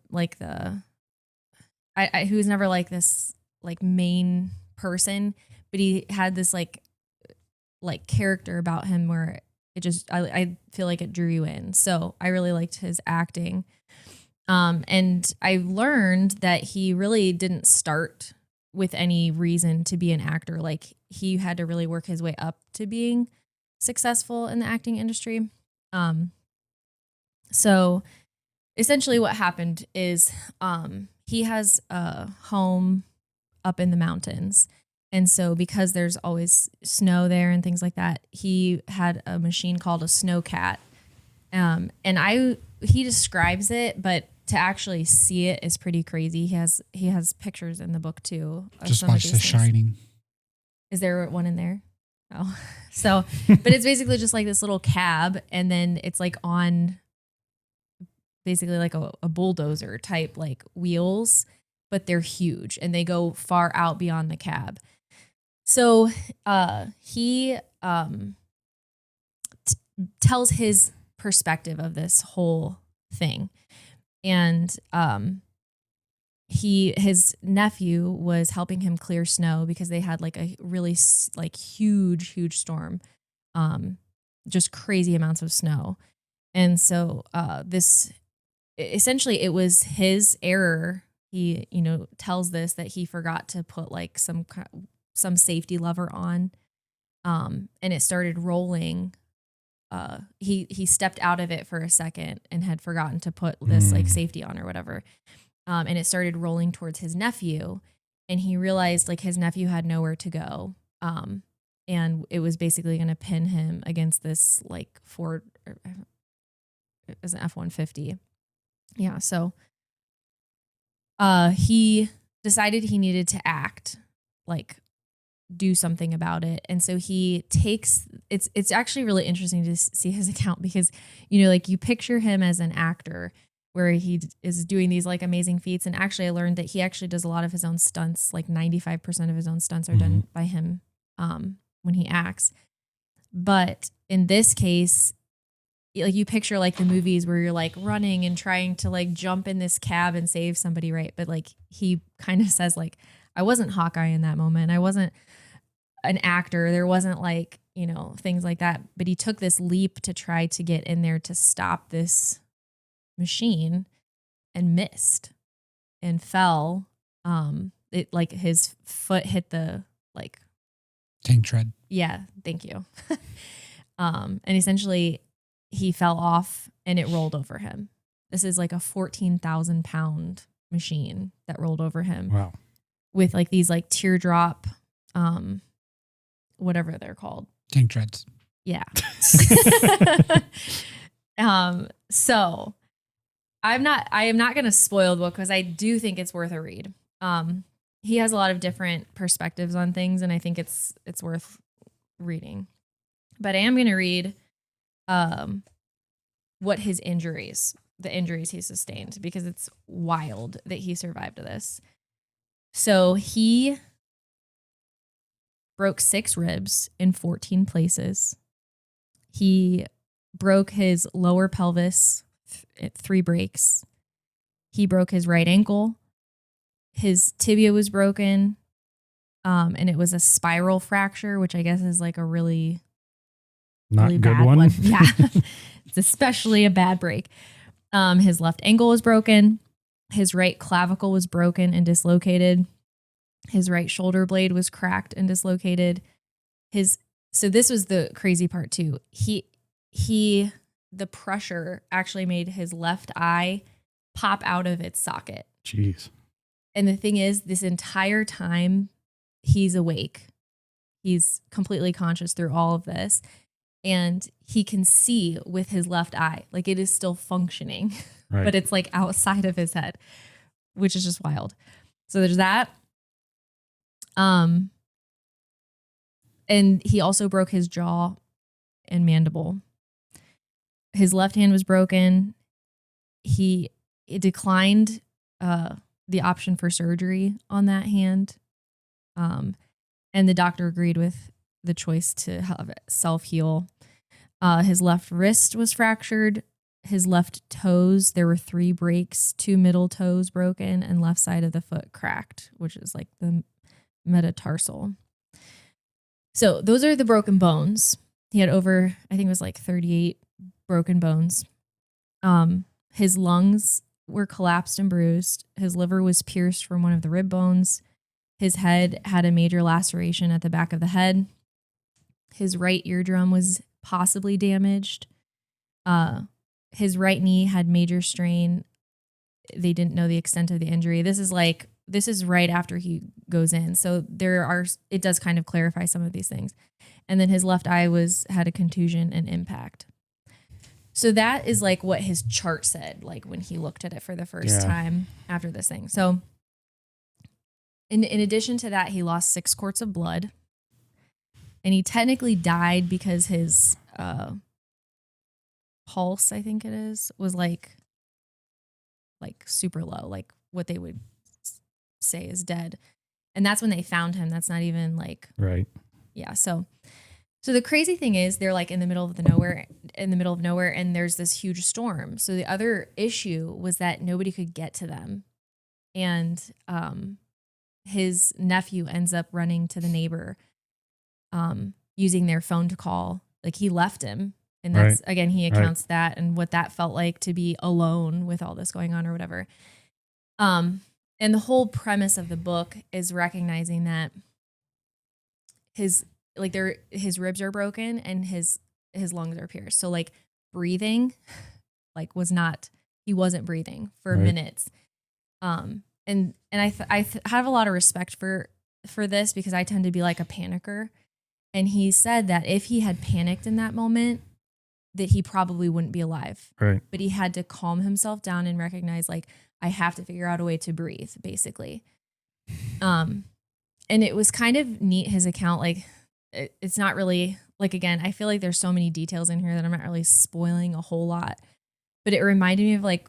Speaker 1: was never like this like main person, but he had this like character about him where it just I feel like it drew you in. So I really liked his acting. And I learned that he really didn't start with any reason to be an actor. Like he had to really work his way up to being successful in the acting industry. So essentially what happened is he has a home up in the mountains. And so because there's always snow there and things like that, he had a machine called a snowcat. And he describes it, but to actually see it is pretty crazy. He has pictures in the book too.
Speaker 4: Just watch The Shining.
Speaker 1: Is there one in there? Oh, so, but it's basically just like this little cab, and then it's like on basically like a bulldozer type like wheels, but they're huge and they go far out beyond the cab. So he tells his perspective of this whole thing. And his nephew was helping him clear snow because they had like a really like huge storm, just crazy amounts of snow. And so this essentially it was his error. He, tells this that he forgot to put like some safety lever on, and it started rolling. He stepped out of it for a second and had forgotten to put this like safety on or whatever. And it started rolling towards his nephew, and he realized like his nephew had nowhere to go. And it was basically going to pin him against this like Ford, it was an F-150. Yeah. So, he decided he needed to act, like do something about it. And so he takes, it's actually really interesting to see his account because, like you picture him as an actor where he is doing these like amazing feats. And actually I learned that he actually does a lot of his own stunts. Like 95% of his own stunts are done by him, when he acts. But in this case, like you picture like the movies where you're like running and trying to like jump in this cab and save somebody, right? But like he kind of says like, I wasn't Hawkeye in that moment. I wasn't an actor. There wasn't like, things like that. But he took this leap to try to get in there to stop this machine and missed and fell. It like his foot hit the like
Speaker 4: tank tread.
Speaker 1: Yeah. Thank you. And essentially he fell off and it rolled over him. This is like a 14,000 pound machine that rolled over him.
Speaker 3: Wow.
Speaker 1: With like these like teardrop, whatever they're called.
Speaker 4: Tank treads.
Speaker 1: Yeah. So I am not going to spoil the book because I do think it's worth a read. He has a lot of different perspectives on things, and I think it's worth reading. But I am going to read what the injuries he sustained, because it's wild that he survived this. So he broke 6 ribs in 14 places. He broke his lower pelvis at 3 breaks. He broke his right ankle. His tibia was broken. And it was a spiral fracture, which I guess is like a really
Speaker 3: good
Speaker 1: bad
Speaker 3: one.
Speaker 1: Yeah. It's especially a bad break. His left ankle was broken. His right clavicle was broken and dislocated. His right shoulder blade was cracked and dislocated. So this was the crazy part too. The pressure actually made his left eye pop out of its socket.
Speaker 3: Jeez.
Speaker 1: And the thing is, this entire time he's awake. He's completely conscious through all of this. And he can see with his left eye, like it is still functioning,
Speaker 3: Right.
Speaker 1: but it's like outside of his head, which is just wild. So there's that. And he also broke his jaw and mandible. His left hand was broken. He declined the option for surgery on that hand. And the doctor agreed with the choice to have it self-heal. His left wrist was fractured. His left toes, there were 3 breaks, 2 middle toes broken, and left side of the foot cracked, which is like the metatarsal. So those are the broken bones. He had over, I think it was like 38 broken bones. His lungs were collapsed and bruised. His liver was pierced from one of the rib bones. His head had a major laceration at the back of the head. His right eardrum was possibly damaged. His right knee had major strain. They didn't know the extent of the injury. This is right after he goes in. So it does kind of clarify some of these things. And then his left eye had a contusion and impact. So that is like what his chart said, like when he looked at it for the first time after this thing. So in addition to that, he lost 6 quarts of blood, and he technically died because his pulse, I think it is, was like super low, like what they would say is dead. And that's when they found him. That's not even like,
Speaker 3: right.
Speaker 1: Yeah. So the crazy thing is they're like in the middle of nowhere, and there's this huge storm. So the other issue was that nobody could get to them. And his nephew ends up running to the neighbor, using their phone to call. Like he left him. And that's, again, he accounts that and what that felt like to be alone with all this going on or whatever. And the whole premise of the book is recognizing that his ribs are broken and his lungs are pierced. So like breathing, like he wasn't breathing for minutes. And I have a lot of respect for this because I tend to be like a panicker. And he said that if he had panicked in that moment, that he probably wouldn't be alive.
Speaker 3: Right.
Speaker 1: But he had to calm himself down and recognize, like, I have to figure out a way to breathe, basically. And it was kind of neat, his account. Like, it's not really, like, again, I feel like there's so many details in here that I'm not really spoiling a whole lot. But it reminded me of, like,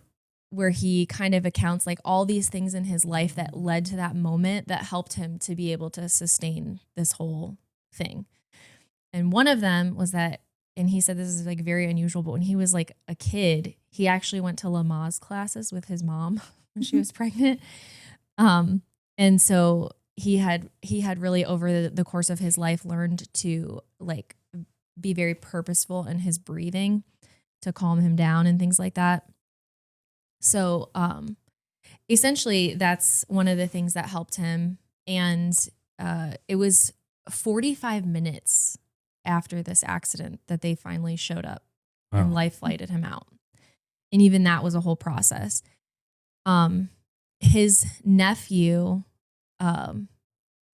Speaker 1: where he kind of accounts, like, all these things in his life that led to that moment that helped him to be able to sustain this whole thing. And one of them was that, and he said this is like very unusual, but when he was like a kid, he actually went to Lamaze classes with his mom when she was pregnant. And so he had really over the course of his life learned to like be very purposeful in his breathing to calm him down and things like that. So essentially that's one of the things that helped him. And it was 45 minutes after this accident that they finally showed up and life flighted him out. And even that was a whole process. His nephew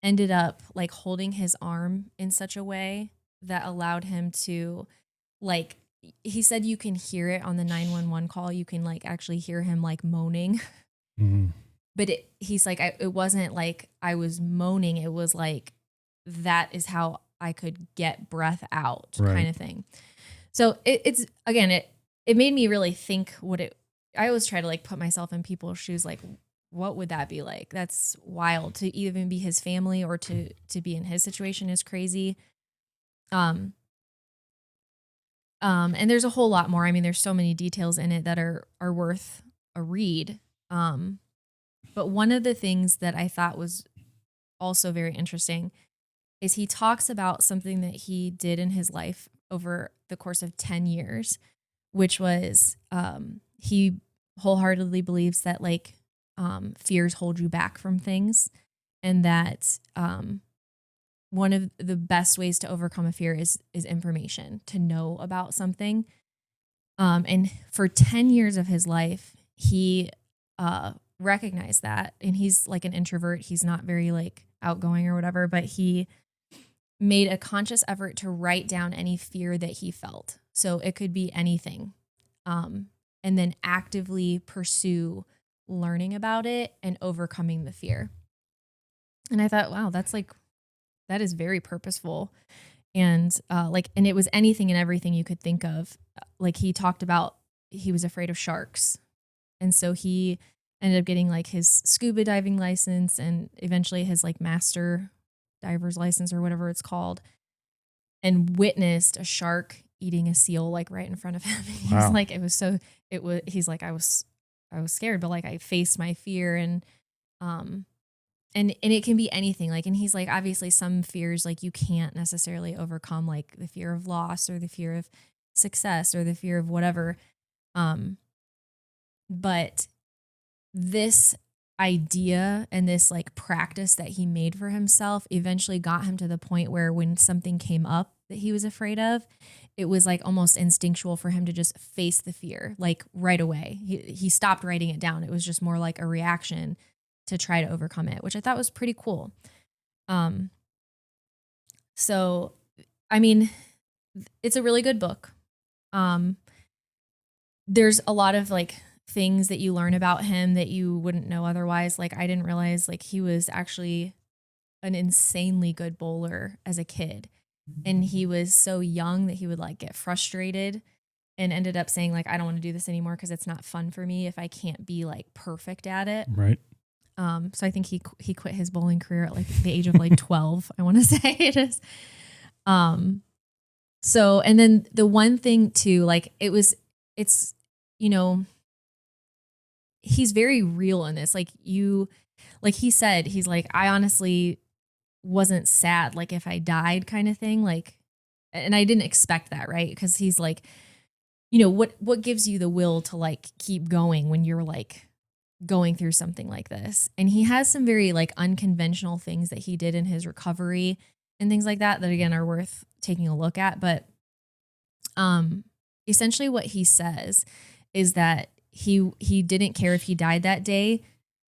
Speaker 1: ended up like holding his arm in such a way that allowed him to, like, he said you can hear it on the 911 call. You can like actually hear him like moaning.
Speaker 3: Mm-hmm.
Speaker 1: But he's like, it wasn't like I was moaning. It was like, that is how I could get breath out, kind of thing. So it's again, it made me really think I always try to like put myself in people's shoes. Like, what would that be like? That's wild to even be his family or to be in his situation is crazy. And there's a whole lot more. I mean, there's so many details in it that are worth a read. But one of the things that I thought was also very interesting is he talks about something that he did in his life over the course of 10 years, which was he wholeheartedly believes that like fears hold you back from things, and that one of the best ways to overcome a fear is information, to know about something. And for 10 years of his life, he recognized that, and he's like an introvert. He's not very like outgoing or whatever, but he made a conscious effort to write down any fear that he felt. So it could be anything. And then actively pursue learning about it and overcoming the fear. And I thought, wow, that is very purposeful. And and it was anything and everything you could think of. Like he talked about, he was afraid of sharks. And so he ended up getting like his scuba diving license and eventually his like master diver's license or whatever it's called, and witnessed a shark eating a seal like right in front of him. And he was like, he's like, I was scared, but like I faced my fear and it can be anything. Like, and he's like, obviously some fears, like you can't necessarily overcome, like the fear of loss or the fear of success or the fear of whatever. But this idea and this like practice that he made for himself eventually got him to the point where when something came up that he was afraid of, it was like almost instinctual for him to just face the fear, like right away. He stopped writing it down. It was just more like a reaction to try to overcome it, which I thought was pretty cool. So, I mean, it's a really good book. There's a lot of like things that you learn about him that you wouldn't know otherwise. Like I didn't realize like he was actually an insanely good bowler as a kid. And he was so young that he would like get frustrated and ended up saying like, I don't want to do this anymore because it's not fun for me if I can't be like perfect at it.
Speaker 3: Right.
Speaker 1: So I think he quit his bowling career at like the age of like 12, I want to say it is. So, and then the one thing too, like it's, you know, he's very real in this. Like he said, he's like, I honestly wasn't sad, like if I died kind of thing. Like, and I didn't expect that, right? Because he's like, you know, what gives you the will to like keep going when you're like going through something like this? And he has some very like unconventional things that he did in his recovery and things like that again are worth taking a look at. But essentially what he says is that he didn't care if he died that day.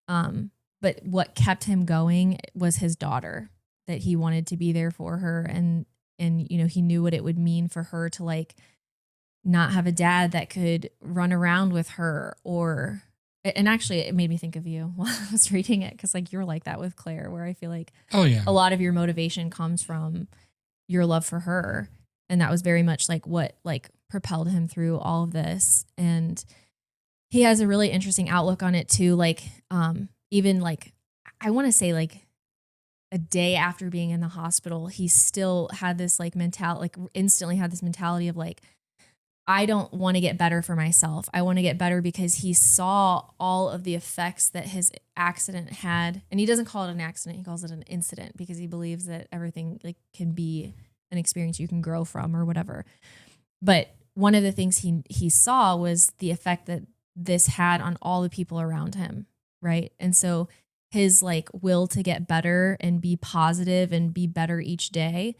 Speaker 1: But what kept him going was his daughter, that he wanted to be there for her. And, you know, he knew what it would mean for her to like not have a dad that could run around with her and actually it made me think of you while I was reading it. Cause like you're like that with Claire, where I feel like a lot of your motivation comes from your love for her. And that was very much like what like propelled him through all of this. And he has a really interesting outlook on it too. Like, even like, I want to say like a day after being in the hospital, he still had this like mentality, like instantly had this mentality of like, I don't want to get better for myself. I want to get better because he saw all of the effects that his accident had. And he doesn't call it an accident. He calls it an incident because he believes that everything like can be an experience you can grow from or whatever. But one of the things he saw was the effect that this had on all the people around him. Right. And so his like will to get better and be positive and be better each day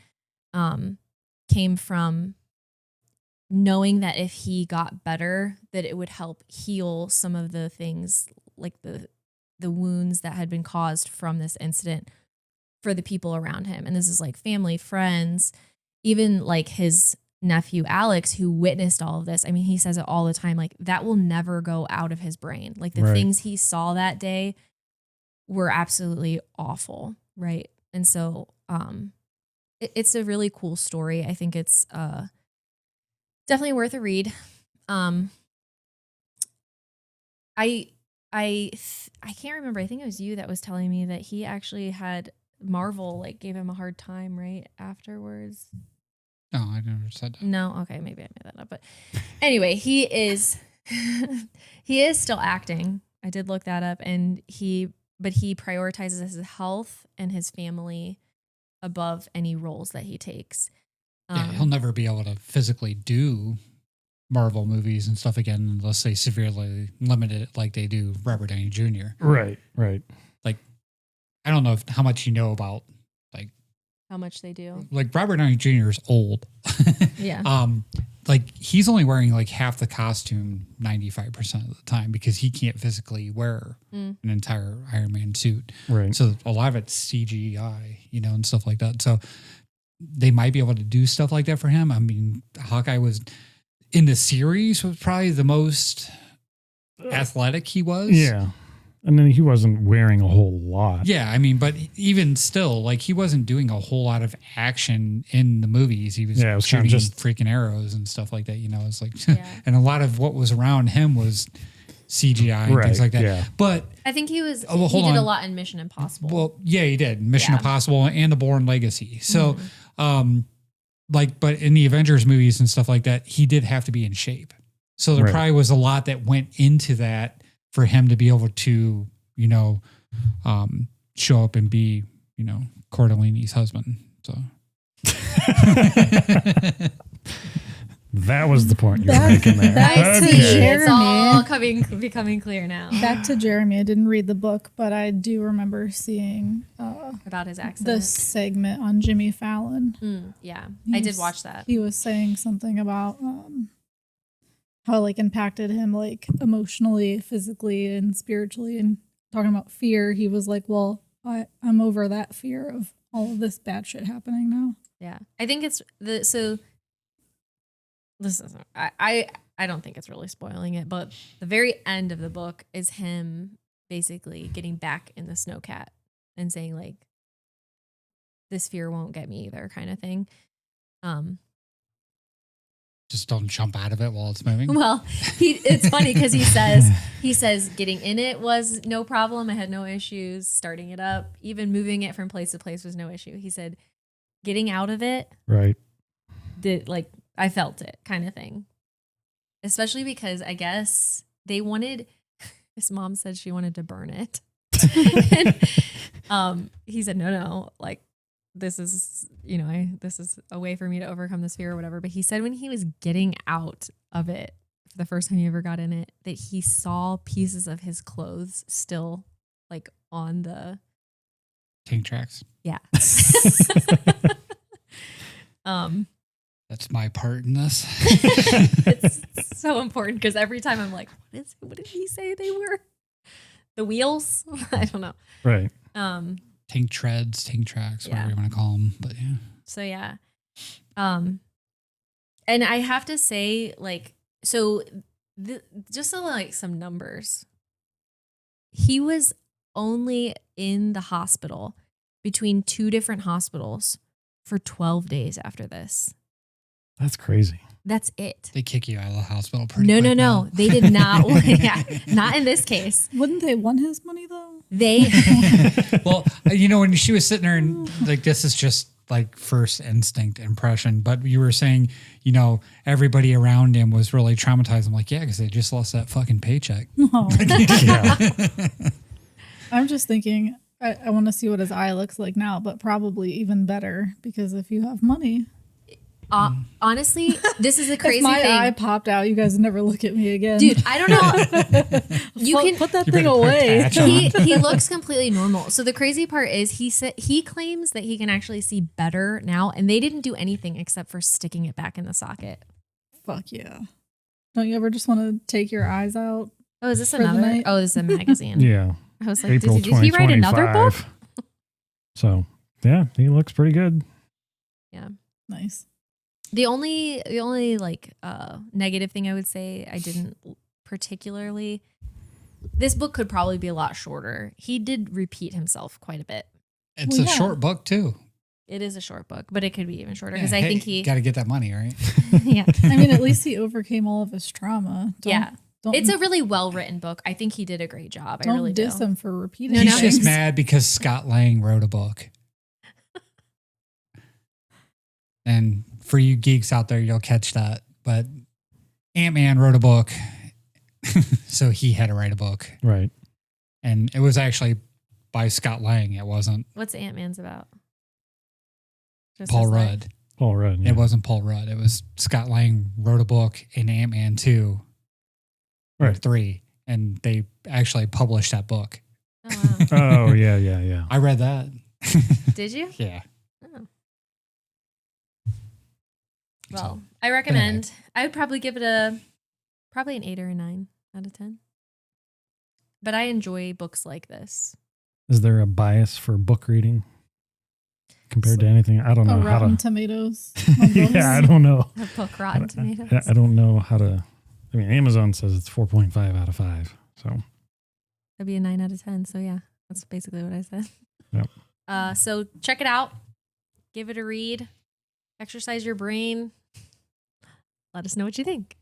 Speaker 1: came from knowing that if he got better, that it would help heal some of the things like the wounds that had been caused from this incident for the people around him. And this is like family, friends, even like his nephew Alex, who witnessed all of this. I mean, he says it all the time, like that will never go out of his brain. Like the things he saw that day were absolutely awful. Right. And so it's a really cool story. I think it's definitely worth a read. I can't remember. I think it was you that was telling me that he actually had Marvel like gave him a hard time right afterwards.
Speaker 4: No, I never said that.
Speaker 1: No, okay, maybe I made that up. But anyway, he is still acting. I did look that up, and he prioritizes his health and his family above any roles that he takes.
Speaker 4: Yeah, he'll never be able to physically do Marvel movies and stuff again unless they severely limit it like they do Robert Downey Jr.
Speaker 3: Right.
Speaker 4: Like, I don't know how much you know about like
Speaker 1: how much they do.
Speaker 4: Like Robert Downey Jr. is old.
Speaker 1: Yeah.
Speaker 4: Like he's only wearing like half the costume 95% of the time because he can't physically wear an entire Iron Man suit.
Speaker 3: Right.
Speaker 4: So a lot of it's CGI, you know, and stuff like that. So they might be able to do stuff like that for him. I mean, Hawkeye was in the series was probably the most athletic he was.
Speaker 3: Yeah. And then he wasn't wearing a whole lot.
Speaker 4: Yeah, I mean, but even still, like he wasn't doing a whole lot of action in the movies. He was,
Speaker 3: Yeah, it was
Speaker 4: shooting
Speaker 3: kinda just-
Speaker 4: freaking arrows and stuff like that. You know, it's like,
Speaker 1: Yeah.
Speaker 4: and a lot of what was around him was CGI and things like that.
Speaker 3: Yeah.
Speaker 4: But
Speaker 1: I think he was.
Speaker 4: Oh, well,
Speaker 1: he
Speaker 4: hold
Speaker 1: did a
Speaker 4: on.
Speaker 1: lot in Mission Impossible.
Speaker 4: well, yeah, he did Mission
Speaker 1: Yeah.
Speaker 4: Impossible and The Bourne Legacy. So, like, but in the Avengers movies and stuff like that, he did have to be in shape. So there
Speaker 3: Right.
Speaker 4: probably was a lot that went into that for him to be able to, you know, show up and be, you know, Cordellini's husband. So
Speaker 3: That was the point you were
Speaker 2: That-
Speaker 3: making there.
Speaker 2: that's
Speaker 1: I
Speaker 2: a
Speaker 1: see.
Speaker 2: share.
Speaker 1: It's all
Speaker 2: Jeremy.
Speaker 1: becoming clear now
Speaker 2: Back to Jeremy. I didn't read the book, but I do remember seeing
Speaker 1: about his
Speaker 2: the
Speaker 1: accident.
Speaker 2: segment on Jimmy Fallon.
Speaker 1: Yeah,
Speaker 2: He
Speaker 1: I did
Speaker 2: was-
Speaker 1: watch that.
Speaker 2: He was saying something about how like impacted him like emotionally, physically, and spiritually, and talking about fear. He was like, "Well, I'm over that fear of all of this bad shit happening now."
Speaker 1: Yeah, I think it's the so. This is I don't think it's really spoiling it, but the very end of the book is him basically getting back in the snowcat and saying like, "This fear won't get me either," kind of thing.
Speaker 4: just don't jump out of it while it's moving.
Speaker 1: Well, it's funny because he says getting in it was no problem. I had no issues starting it up. Even moving it from place to place was no issue. He said getting out of it
Speaker 3: Right.
Speaker 1: did like I felt it kind of thing. Especially because I guess they wanted his mom said she wanted to burn it. And he said no, like this is, you know, this is a way for me to overcome this fear or whatever. But he said when he was getting out of it for the first time he ever got in it, that he saw pieces of his clothes still like on the
Speaker 4: Tank tracks.
Speaker 1: yeah.
Speaker 4: That's my part in this.
Speaker 1: It's so important because every time I'm like, what did he say they were? The wheels? I don't know.
Speaker 3: Right.
Speaker 4: Tank treads, tank tracks, whatever
Speaker 1: Yeah.
Speaker 4: you want to call them. But yeah.
Speaker 1: So yeah. And I have to say, like, so just so like some numbers. He was only in the hospital between 2 different hospitals for 12 days after this.
Speaker 3: That's crazy.
Speaker 1: That's it.
Speaker 4: They kick you out of the hospital pretty
Speaker 1: No,
Speaker 4: quick now.
Speaker 1: They did not. Yeah, not in this case.
Speaker 2: Wouldn't they want his money though?
Speaker 1: They
Speaker 4: Well, you know, when she was sitting there and like, this is just like first instinct impression, but you were saying, you know, everybody around him was really traumatized. I'm like, yeah, because they just lost that fucking paycheck.
Speaker 2: Oh.
Speaker 3: Yeah.
Speaker 2: I'm just thinking, I want to see what his eye looks like now, but probably even better because if you have money,
Speaker 1: honestly, this is a crazy
Speaker 2: if my
Speaker 1: thing.
Speaker 2: eye popped out, you guys never look at me again.
Speaker 1: Dude, I don't know. You can
Speaker 2: put that
Speaker 4: You
Speaker 2: thing
Speaker 4: better put a
Speaker 2: away.
Speaker 4: patch on.
Speaker 1: he looks completely normal. So the crazy part is he claims that he can actually see better now, and they didn't do anything except for sticking it back in the socket.
Speaker 2: Fuck yeah! Don't you ever just want to take your eyes out?
Speaker 1: Oh, is this
Speaker 2: For the
Speaker 1: another?
Speaker 2: night?
Speaker 1: Oh, this is a magazine.
Speaker 3: Yeah.
Speaker 1: I was like,
Speaker 3: April
Speaker 1: did he write another book?
Speaker 3: 2025. So, yeah, he looks pretty good.
Speaker 1: Yeah.
Speaker 2: Nice.
Speaker 1: The only like negative thing I would say I didn't particularly. This book could probably be a lot shorter. He did repeat himself quite a bit.
Speaker 4: It's
Speaker 2: Well,
Speaker 4: a
Speaker 2: yeah.
Speaker 4: short book too.
Speaker 1: It is a short book, but it could be even shorter because I think he.
Speaker 4: got to get that money, right?
Speaker 1: Yeah.
Speaker 2: I mean, at least he overcame all of his trauma.
Speaker 1: Yeah.
Speaker 2: Don't,
Speaker 1: It's a really well written book. I think he did a great job. I
Speaker 2: don't
Speaker 1: really
Speaker 2: diss
Speaker 1: do.
Speaker 2: him for repeating.
Speaker 1: No,
Speaker 4: He's
Speaker 1: no.
Speaker 4: just
Speaker 2: things.
Speaker 4: mad because Scott Lang wrote a book. And for you geeks out there, you'll catch that. But Ant-Man wrote a book, so he had to write a book.
Speaker 3: Right.
Speaker 4: And it was actually by Scott Lang. It wasn't
Speaker 1: What's Ant-Man's about? Just
Speaker 4: Paul
Speaker 1: his life?
Speaker 4: Rudd.
Speaker 3: Paul Rudd. Yeah.
Speaker 4: It wasn't Paul Rudd. It was Scott Lang wrote a book in Ant-Man 2 or
Speaker 3: Right.
Speaker 4: 3, and they actually published that book.
Speaker 1: Oh, wow.
Speaker 3: Oh, yeah.
Speaker 4: I read that.
Speaker 1: Did you?
Speaker 4: Yeah.
Speaker 1: Oh. Well, I recommend. I would probably give it probably an 8 or a 9 out of 10. But I enjoy books like this.
Speaker 3: Is there a bias for book reading compared to anything? I don't know how
Speaker 2: Rotten
Speaker 3: to.
Speaker 2: Tomatoes. on books.
Speaker 3: Yeah, I don't know.
Speaker 1: A book Rotten Tomatoes.
Speaker 3: I don't know how to. I mean, Amazon says it's 4.5 out of 5. So
Speaker 1: That'd be a 9 out of 10. So yeah, that's basically what I said.
Speaker 3: Yep.
Speaker 1: So check it out. Give it a read. Exercise your brain. Let us know what you think.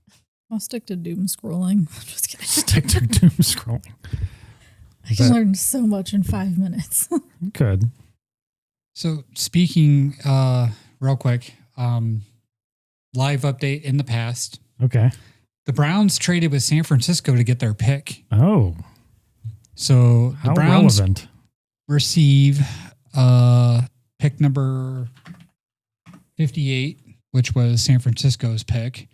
Speaker 2: I'll stick to doom scrolling. I'm just kidding.
Speaker 3: Stick to doom scrolling.
Speaker 2: I can learn so much in 5 minutes.
Speaker 3: You could.
Speaker 4: So speaking real quick, live update in the past.
Speaker 3: Okay.
Speaker 4: The Browns traded with San Francisco to get their pick.
Speaker 3: Oh.
Speaker 4: So the
Speaker 3: How
Speaker 4: Browns
Speaker 3: relevant.
Speaker 4: receive pick number 58, which was San Francisco's pick.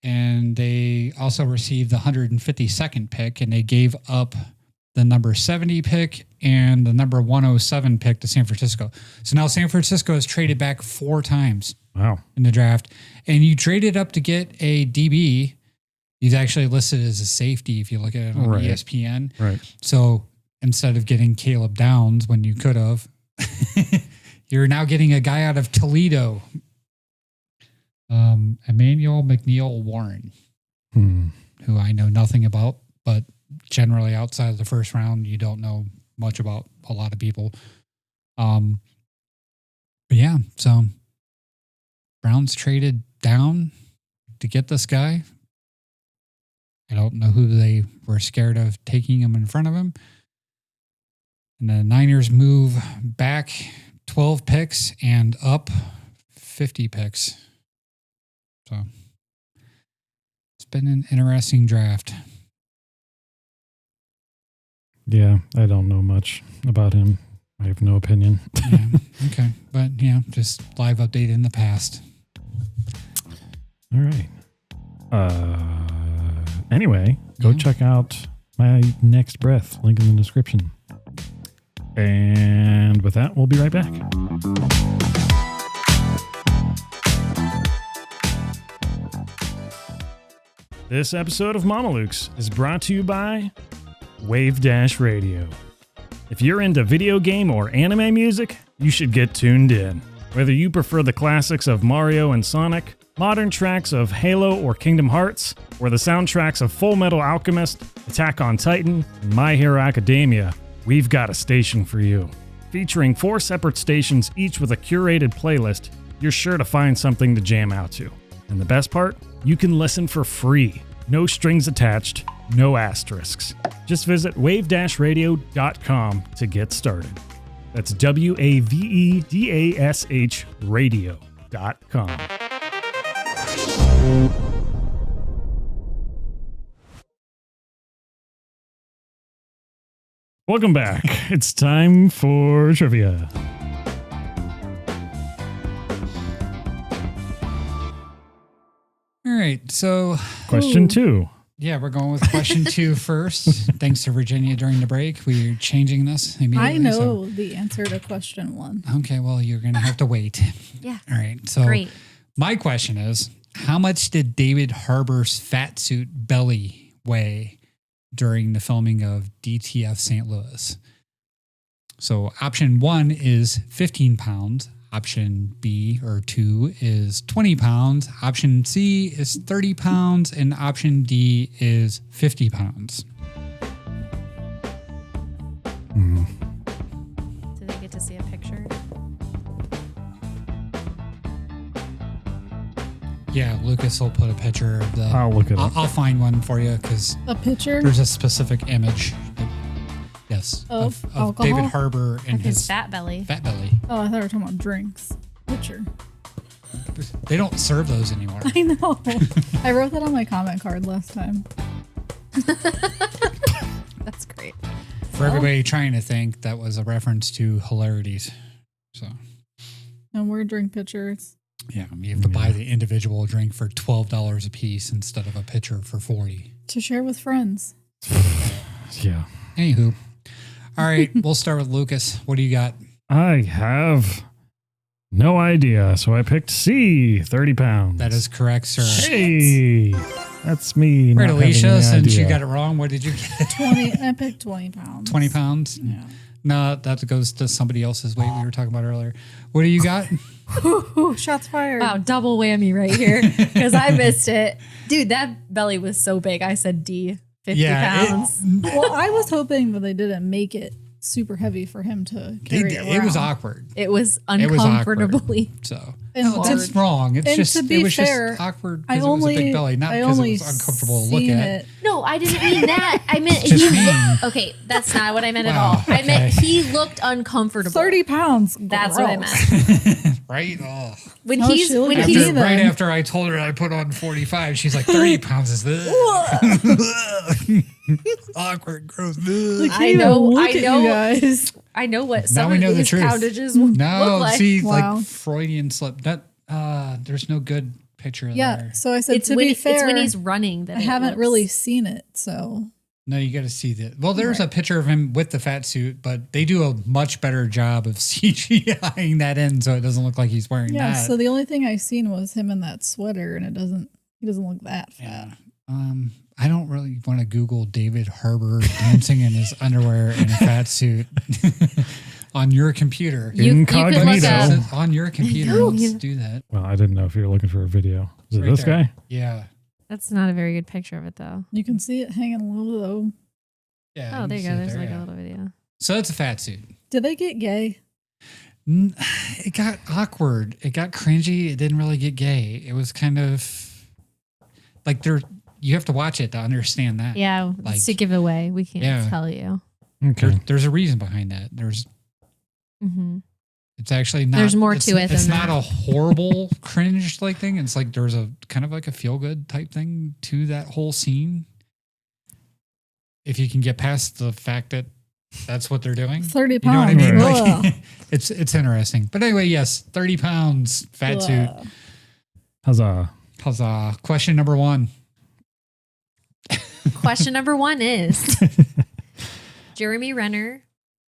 Speaker 4: And they also received the 152nd pick, and they gave up the number 70 pick and the number 107 pick to San Francisco. So now San Francisco has traded back 4 times
Speaker 3: Wow.
Speaker 4: in the draft. And you traded up to get a DB. He's actually listed as a safety if you look at it on
Speaker 3: Right.
Speaker 4: ESPN.
Speaker 3: Right.
Speaker 4: So instead of getting Caleb Downs when you could have, you're now getting a guy out of Toledo, Emmanuel McNeil Warren, who I know nothing about, but generally outside of the first round, you don't know much about a lot of people. But yeah, so Browns traded down to get this guy. I don't know who they were scared of taking him in front of him. And the Niners move back 12 picks and up 50 picks. So it's been an interesting draft.
Speaker 3: Yeah, I don't know much about him. I have no opinion.
Speaker 4: Yeah, okay. But yeah, just live update in the past.
Speaker 3: All right. Anyway, go
Speaker 4: Yeah.
Speaker 3: check out my next breath. Link in the description. And with that, we'll be right back. This episode of Mamalukes is brought to you by Wave Dash Radio. If you're into video game or anime music, you should get tuned in. Whether you prefer the classics of Mario and Sonic, modern tracks of Halo or Kingdom Hearts, or the soundtracks of Full Metal Alchemist, Attack on Titan, and My Hero Academia, we've got a station for you. Featuring 4 separate stations, each with a curated playlist, you're sure to find something to jam out to. And the best part? You can listen for free. No strings attached, no asterisks. Just visit wave-radio.com to get started. That's WAVEDASH radio.com. Welcome back. It's time for trivia.
Speaker 4: All right. So
Speaker 3: Question 2.
Speaker 4: yeah, we're going with question 2 first. Thanks to Virginia during the break. We're changing this immediately.
Speaker 2: I know the answer to question 1.
Speaker 4: Okay, well, you're going to have to wait.
Speaker 1: Yeah.
Speaker 4: All right. So
Speaker 1: Great.
Speaker 4: my question is, how much did David Harbour's fat suit belly weigh during the filming of DTF St. Louis? So option 1 is 15 pounds. Option B or 2 is 20 pounds. Option C is 30 pounds. And option D is 50 pounds.
Speaker 1: Do they get to see a picture?
Speaker 4: Yeah, Lucas will put a picture of the...
Speaker 3: I'll look it up.
Speaker 4: I'll find one for you because
Speaker 2: A picture
Speaker 4: there's a specific image. Yes.
Speaker 2: Of alcohol?
Speaker 4: David Harbour and
Speaker 1: Of his
Speaker 4: his
Speaker 1: fat belly.
Speaker 4: fat belly.
Speaker 2: Oh, I thought we were talking about drinks. Picture.
Speaker 4: They don't serve those anymore.
Speaker 2: I know. I wrote that on my comment card last time.
Speaker 1: That's great.
Speaker 4: For everybody trying to think, that was a reference to hilarities. So,
Speaker 2: And we're drink pictures.
Speaker 4: yeah, you have to buy the individual drink for $12 a piece instead of a pitcher for $40.
Speaker 2: To share with friends.
Speaker 3: Yeah.
Speaker 4: Anywho. All right, we'll start with Lucas. What do you got?
Speaker 3: I have no idea, so I picked C, 30 pounds.
Speaker 4: That is correct, sir.
Speaker 3: Hey, that's me.
Speaker 4: Right,
Speaker 3: not having
Speaker 4: Alysha,
Speaker 3: any
Speaker 4: since you
Speaker 3: idea.
Speaker 4: got it wrong, what did you get?
Speaker 2: 20. I picked 20 pounds.
Speaker 4: 20 pounds?
Speaker 2: Yeah.
Speaker 4: No, that goes to somebody else's weight we were talking about earlier. What do you got?
Speaker 2: Ooh, shots fired.
Speaker 1: Wow, double whammy right here because I missed it. Dude, that belly was so big. I said D, 50 pounds.
Speaker 2: Well, I was hoping that they didn't make it super heavy for him to carry around.
Speaker 4: It was awkward.
Speaker 1: It was uncomfortably.
Speaker 4: So
Speaker 2: And
Speaker 4: no, it's wrong. It's
Speaker 2: and
Speaker 4: just
Speaker 2: to be
Speaker 4: it was
Speaker 2: fair,
Speaker 4: just awkward because it was a big belly, not because it was uncomfortable to look at.
Speaker 1: No, I didn't mean that. I meant
Speaker 4: Just
Speaker 1: he
Speaker 4: mean.
Speaker 1: looked. Okay, that's not what I meant at
Speaker 4: Wow,
Speaker 1: all. I meant
Speaker 4: okay.
Speaker 1: he looked uncomfortable.
Speaker 2: 30 pounds.
Speaker 1: That's what I
Speaker 2: Gross.
Speaker 1: meant.
Speaker 4: Right? Oh.
Speaker 1: When
Speaker 2: Oh,
Speaker 1: he's
Speaker 2: she looked
Speaker 1: when
Speaker 2: at
Speaker 1: he's
Speaker 2: me then.
Speaker 4: Right after I told her I put on 45, she's like, 30 pounds is this. Awkward, gross.
Speaker 2: Like,
Speaker 1: I know,
Speaker 2: look
Speaker 1: I
Speaker 2: at you
Speaker 1: know.
Speaker 2: guys.
Speaker 1: I know what
Speaker 4: Now
Speaker 1: some
Speaker 4: we
Speaker 1: of
Speaker 4: know the
Speaker 1: these
Speaker 4: truth.
Speaker 1: poundages look
Speaker 4: No,
Speaker 1: like.
Speaker 4: see,
Speaker 2: Wow.
Speaker 4: like Freudian slip. That there's no good picture
Speaker 2: Yeah.
Speaker 4: there.
Speaker 2: So I said,
Speaker 1: It's
Speaker 2: to
Speaker 1: when
Speaker 2: be fair,
Speaker 1: it's when he's running that
Speaker 2: I
Speaker 1: it
Speaker 2: haven't
Speaker 1: looks-
Speaker 2: really seen it. So
Speaker 4: No, you got to see that. Well, there's
Speaker 2: Right.
Speaker 4: a picture of him with the fat suit, but they do a much better job of CGIing that in so it doesn't look like he's wearing
Speaker 2: yeah.
Speaker 4: that.
Speaker 2: So the only thing I seen was him in that sweater, and he doesn't look that fat.
Speaker 4: Yeah. I don't really want to Google David Harbour dancing in his underwear in a fat suit on your computer.
Speaker 1: You could look
Speaker 3: Incognito.
Speaker 1: up.
Speaker 4: On your computer,
Speaker 1: No.
Speaker 4: let's do that.
Speaker 3: Well, I didn't know if you were looking for a video. Is it
Speaker 4: Right
Speaker 3: this
Speaker 4: there.
Speaker 3: guy?
Speaker 4: Yeah.
Speaker 1: That's not a very good picture of it though.
Speaker 2: You can see it hanging low though.
Speaker 4: Yeah.
Speaker 1: Oh, there you go.
Speaker 4: can see it
Speaker 1: There's
Speaker 4: there,
Speaker 1: like
Speaker 4: yeah.
Speaker 1: a little video.
Speaker 4: So it's a fat suit.
Speaker 2: Did they get gay?
Speaker 4: It got awkward. It got cringy. It didn't really get gay. It was kind of like you have to watch it to understand that.
Speaker 1: Yeah,
Speaker 4: Like-
Speaker 1: it's to give away. We can't
Speaker 4: Yeah.
Speaker 1: tell you.
Speaker 3: Okay.
Speaker 4: There's a reason behind that.
Speaker 1: Hmm
Speaker 4: It's actually not.
Speaker 1: There's more
Speaker 4: it's-
Speaker 1: to it
Speaker 4: It's
Speaker 1: than
Speaker 4: not
Speaker 1: that.
Speaker 4: a horrible cringe like thing. It's like there's a kind of like a feel good type thing to that whole scene. If you can get past the fact that that's what they're doing.
Speaker 2: 30
Speaker 4: You know what I
Speaker 2: pounds.
Speaker 4: mean?
Speaker 2: Ugh.
Speaker 4: Like, it's interesting. But anyway, yes, 30 pounds, fat suit.
Speaker 2: Ugh.
Speaker 3: Huzzah.
Speaker 4: Huzzah. Question number 1.
Speaker 1: Question number 1 is Jeremy Renner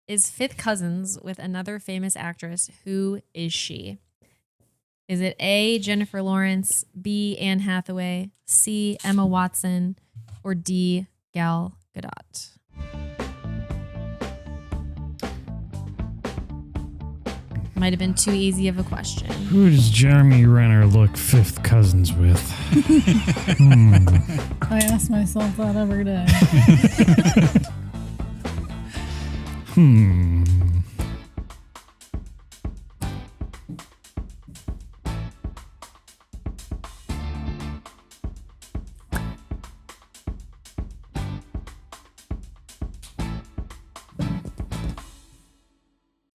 Speaker 1: is fifth cousins with another famous actress. Who is she? Is it A, Jennifer Lawrence, B, Anne Hathaway, C, Emma Watson, or D, Gal Gadot? Might have been too easy of a question.
Speaker 3: Who does Jeremy Renner look fifth cousins with?
Speaker 2: I ask myself that every day.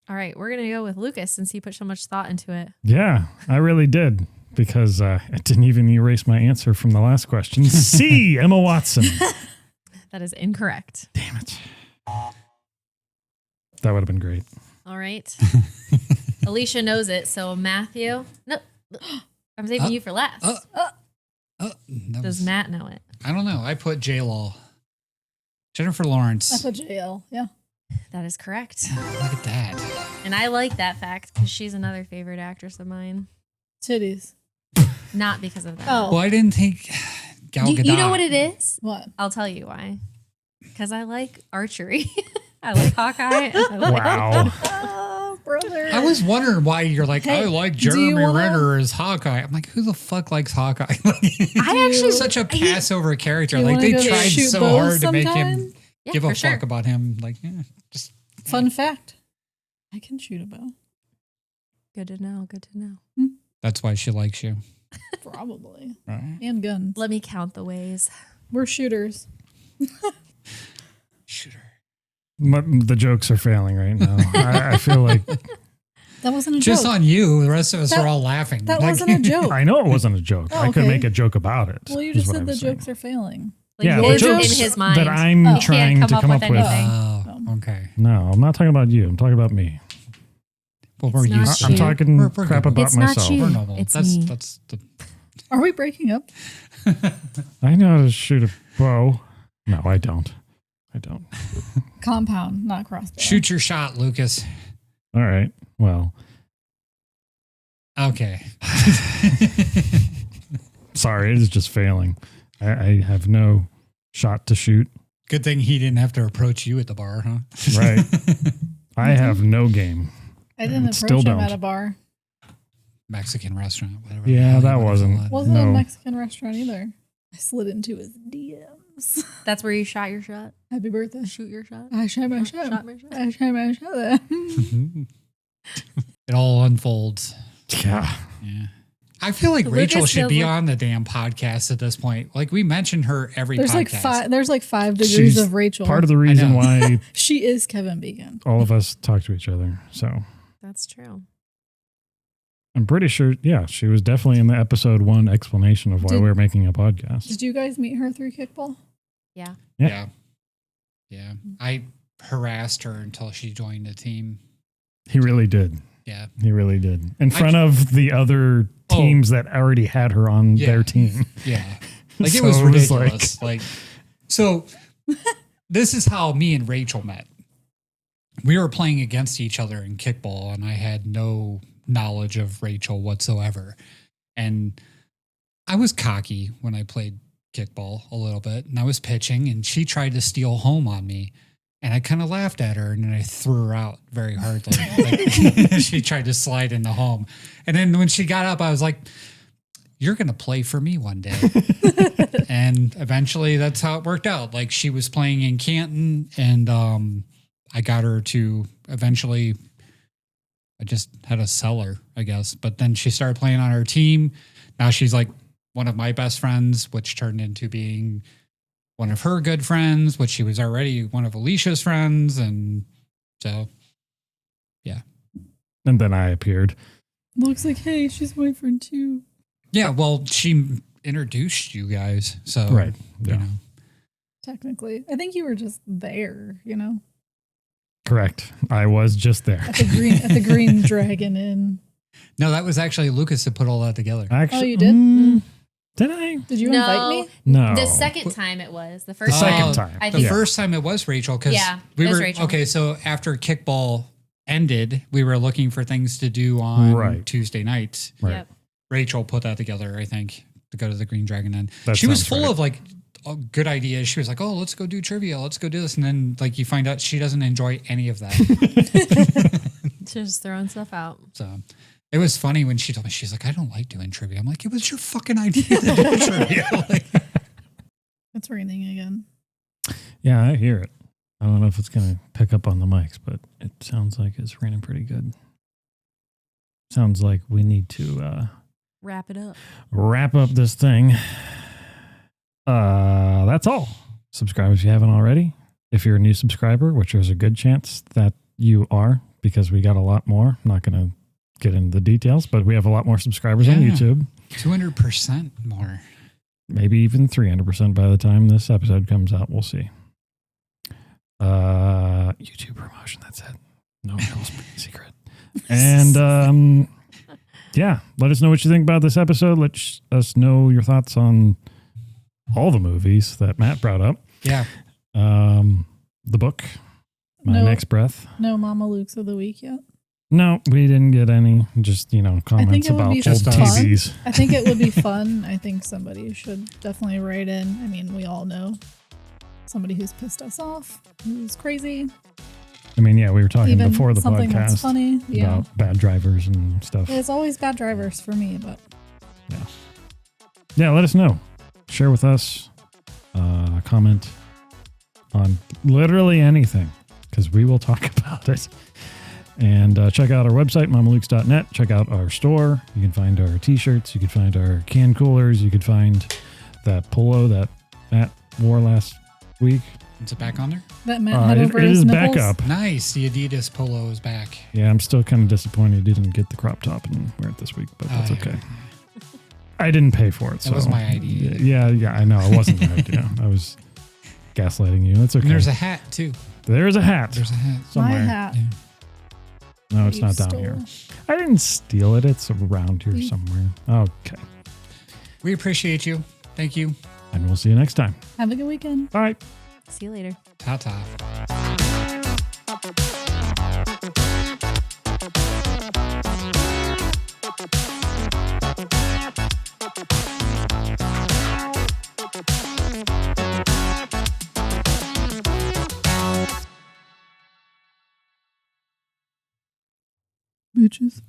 Speaker 1: All right, we're going to go with Lucas since he put so much thought into it.
Speaker 3: Yeah, I really did because it didn't even erase my answer from the last question. C, Emma Watson.
Speaker 1: That is incorrect.
Speaker 3: Damn it. That would have been great.
Speaker 1: All right. Alysha knows it, so Matthew. No, I'm saving you for last.
Speaker 4: That
Speaker 1: Does
Speaker 4: was-
Speaker 1: Matt know it?
Speaker 4: I don't know. I put J-Law. Jennifer Lawrence.
Speaker 2: I put JL. Yeah.
Speaker 1: That is correct.
Speaker 4: Look at that.
Speaker 1: And I like that fact because she's another favorite actress of mine.
Speaker 2: Titties.
Speaker 1: Not because of that.
Speaker 2: Oh.
Speaker 4: Well, I didn't think Gal Gadot.
Speaker 1: You know what it is?
Speaker 2: What?
Speaker 1: I'll tell you why. Because I like archery. I like Hawkeye. And I like
Speaker 3: Wow.
Speaker 2: Oh, brother.
Speaker 4: I was wondering why you're like,
Speaker 2: Hey,
Speaker 4: I like
Speaker 2: do you
Speaker 4: Jeremy
Speaker 2: wanna-
Speaker 4: Renner as Hawkeye. I'm like, who the fuck likes Hawkeye?
Speaker 1: I actually
Speaker 4: such a Passover character.
Speaker 2: Do you
Speaker 4: Like
Speaker 2: wanna
Speaker 4: they
Speaker 2: go
Speaker 4: tried
Speaker 2: shoot
Speaker 4: so
Speaker 2: bows
Speaker 4: hard to make him
Speaker 2: sometime?
Speaker 1: Yeah,
Speaker 4: give
Speaker 1: for
Speaker 4: a
Speaker 1: sure.
Speaker 4: fuck about him. Like, yeah, just
Speaker 2: Fun fact. I can shoot a bow.
Speaker 1: Good to know. Good to know.
Speaker 4: that's why she likes you.
Speaker 2: Probably.
Speaker 4: Right?
Speaker 2: And guns.
Speaker 1: Let me count the ways.
Speaker 2: We're shooters.
Speaker 4: Shooter.
Speaker 3: The jokes are failing right now. I feel like
Speaker 2: That wasn't a
Speaker 4: Just
Speaker 2: joke.
Speaker 4: on you. The rest of us
Speaker 2: That-
Speaker 4: are all laughing.
Speaker 2: That
Speaker 4: Like-
Speaker 2: wasn't a joke.
Speaker 3: I know it wasn't a joke.
Speaker 2: Oh,
Speaker 3: I could
Speaker 2: okay.
Speaker 3: make a joke about it.
Speaker 2: Well, you
Speaker 3: is
Speaker 2: just
Speaker 3: what
Speaker 2: said
Speaker 3: I'm
Speaker 2: the
Speaker 3: saying.
Speaker 2: jokes are failing.
Speaker 1: Like
Speaker 3: Yeah,
Speaker 1: his,
Speaker 3: the
Speaker 1: in
Speaker 3: jokes
Speaker 1: his mind.
Speaker 3: that I'm
Speaker 1: He can't
Speaker 3: trying to come up with.
Speaker 1: anything.
Speaker 4: Oh, okay.
Speaker 3: No, I'm not talking about you. I'm talking about me.
Speaker 4: Well, we're
Speaker 1: It's not
Speaker 4: used to
Speaker 3: I'm
Speaker 1: you.
Speaker 3: talking
Speaker 4: We're
Speaker 3: crap
Speaker 4: good.
Speaker 3: about
Speaker 1: It's not
Speaker 3: myself.
Speaker 1: you.
Speaker 4: We're normal.
Speaker 1: It's
Speaker 4: that's
Speaker 1: me.
Speaker 4: that's the
Speaker 2: Are we breaking up?
Speaker 3: I know how to shoot a bow. No, I don't. I don't.
Speaker 2: Compound, not crossbow.
Speaker 4: shoot your shot, Lucas.
Speaker 3: All right. Well,
Speaker 4: Okay.
Speaker 3: sorry, it is just failing. I have no shot to shoot.
Speaker 4: Good thing he didn't have to approach you at the bar, huh?
Speaker 3: Right. I have no game.
Speaker 2: I didn't
Speaker 3: Still
Speaker 2: approach him
Speaker 3: don't.
Speaker 2: at a bar.
Speaker 4: Mexican restaurant, whatever. the
Speaker 3: Yeah,
Speaker 4: hell
Speaker 3: that
Speaker 4: you wanna
Speaker 3: wasn't-
Speaker 4: call it.
Speaker 2: Wasn't a
Speaker 3: No.
Speaker 2: Mexican restaurant either. I slid into his DM. loves.
Speaker 1: That's where you shot your shot.
Speaker 2: Happy birthday.
Speaker 1: Shoot your shot.
Speaker 2: I shot my shot.
Speaker 1: Shot my shot.
Speaker 2: I shot my shot.
Speaker 4: It all unfolds.
Speaker 3: Yeah.
Speaker 4: Yeah. I feel like
Speaker 1: Lucas
Speaker 4: Rachel should
Speaker 1: feels
Speaker 4: be
Speaker 1: like-
Speaker 4: on the damn podcast at this point. Like we mention her every
Speaker 2: There's
Speaker 4: podcast.
Speaker 2: like 5 degrees
Speaker 3: She's
Speaker 2: of Rachel.
Speaker 3: Part of the reason
Speaker 4: know.
Speaker 3: why
Speaker 2: She is Kevin Bacon.
Speaker 3: all of us talk to each other. So
Speaker 1: That's true.
Speaker 3: I'm pretty sure, yeah, she was definitely in the episode 1 explanation of why
Speaker 2: Did-
Speaker 3: we're making a podcast.
Speaker 2: Did you guys meet her through kickball?
Speaker 1: Yeah.
Speaker 3: Yeah.
Speaker 4: Yeah. I harassed her until she joined the team.
Speaker 3: He really did.
Speaker 4: Yeah.
Speaker 3: He really did. In front of the other teams that already had her on their team.
Speaker 4: Yeah. Like it
Speaker 3: So
Speaker 4: was
Speaker 3: it was
Speaker 4: ridiculous. So this is how me and Rachel met. We were playing against each other in kickball and I had no knowledge of Rachel whatsoever. And I was cocky when I played kickball a little bit and I was pitching and she tried to steal home on me. And I kind of laughed at her and then I threw her out very hardly. Like, she tried to slide into home. And then when she got up, I was like, you're going to play for me one day. And eventually that's how it worked out. Like she was playing in Canton and I got her to eventually, I just had to sell her, I guess. But then she started playing on our team. Now she's like one of my best friends, which turned into being one of her good friends, which she was already one of Alysha's friends. And so, yeah.
Speaker 3: And then I appeared.
Speaker 2: Looks like, hey, she's my friend too.
Speaker 4: Yeah, well, she introduced you guys. So,
Speaker 3: Right. Yeah.
Speaker 4: you know.
Speaker 2: Technically. I think you were just there,
Speaker 3: Correct. I was just there.
Speaker 2: at the Green Dragon Inn.
Speaker 4: No, that was actually Lucas that put all that together.
Speaker 3: Actually,
Speaker 2: you did?
Speaker 3: Did I?
Speaker 2: Did you
Speaker 1: No.
Speaker 2: invite me?
Speaker 3: No.
Speaker 1: The second time it was. The
Speaker 3: The
Speaker 1: first
Speaker 3: second
Speaker 1: time.
Speaker 3: time.
Speaker 1: I
Speaker 4: The
Speaker 1: think
Speaker 4: first time it was Rachel because
Speaker 1: Yeah,
Speaker 4: we
Speaker 1: it was
Speaker 4: were
Speaker 1: Rachel.
Speaker 4: okay. So after kickball ended, we were looking for things to do on
Speaker 3: Right.
Speaker 4: Tuesday nights.
Speaker 3: Right.
Speaker 1: Yep.
Speaker 4: Rachel put that together, I think, to go to the Green Dragon Inn.
Speaker 3: That
Speaker 4: She was
Speaker 3: sounds
Speaker 4: full
Speaker 3: right.
Speaker 4: of like good ideas. She was like, "Oh, let's go do trivia. Let's go do this," and then like you find out she doesn't enjoy any of that.
Speaker 1: Just throwing stuff out.
Speaker 4: So it was funny when she told me, she's like, "I don't like doing trivia." I'm like, "It was your fucking idea to do trivia." Like,
Speaker 2: It's raining again.
Speaker 3: Yeah, I hear it. I don't know if it's going to pick up on the mics, but it sounds like it's raining pretty good. Sounds like we need to
Speaker 1: Wrap it up.
Speaker 3: wrap up this thing. That's all. Subscribe if you haven't already. If you're a new subscriber, which there's a good chance that you are, because we got a lot more. I'm not going to get into the details, but we have a lot more subscribers on
Speaker 4: Yeah.
Speaker 3: YouTube.
Speaker 4: 200% more.
Speaker 3: Maybe even 300% by the time this episode comes out. We'll see. YouTube promotion. That's it. No one else secret. And yeah, let us know what you think about this episode. Let us know your thoughts on all the movies that Matt brought up.
Speaker 4: Yeah.
Speaker 3: The book, My Next Breath.
Speaker 2: No Mamalukes of the week yet.
Speaker 3: No, we didn't get any. Just, comments
Speaker 2: it would
Speaker 3: about
Speaker 2: be
Speaker 3: old
Speaker 4: just fun.
Speaker 3: TVs.
Speaker 2: I think it would be fun. I think somebody should definitely write in. I mean, we all know somebody who's pissed us off, who's crazy.
Speaker 3: I mean, yeah, we were talking
Speaker 2: Even
Speaker 3: before the
Speaker 2: something that's
Speaker 3: podcast
Speaker 2: funny. Yeah.
Speaker 3: about bad drivers and stuff.
Speaker 2: It's always bad drivers for me, but
Speaker 3: Yeah, let us know. Share with us. Comment on literally anything, because we will talk about it. And check out our website, mamalukes.net. Check out our store. You can find our t-shirts. You can find our can coolers. You can find that polo that Matt wore last week.
Speaker 4: Is it back on there?
Speaker 2: that Matt had
Speaker 3: It
Speaker 2: over his
Speaker 3: is
Speaker 2: nipples.
Speaker 3: back up.
Speaker 4: Nice. The Adidas polo is back.
Speaker 3: Yeah, I'm still kind of disappointed he didn't get the crop top and wear it this week, but that's
Speaker 4: Oh,
Speaker 3: okay.
Speaker 4: yeah.
Speaker 3: I didn't pay for it.
Speaker 4: That was
Speaker 3: so-
Speaker 4: my idea.
Speaker 3: Yeah, I know. It wasn't my idea. I was gaslighting you. That's okay.
Speaker 4: And there's a hat too.
Speaker 3: There's a hat.
Speaker 4: There's a hat.
Speaker 3: somewhere.
Speaker 2: My hat.
Speaker 4: Yeah.
Speaker 3: No, it's
Speaker 2: You
Speaker 3: not down
Speaker 2: stole.
Speaker 3: here. I didn't steal it. It's around here
Speaker 2: You-
Speaker 3: somewhere. Okay.
Speaker 4: We appreciate you. Thank you.
Speaker 3: And we'll see you next time.
Speaker 2: Have a good weekend.
Speaker 3: Bye.
Speaker 1: See you later.
Speaker 4: Ta-ta.
Speaker 2: Bitches.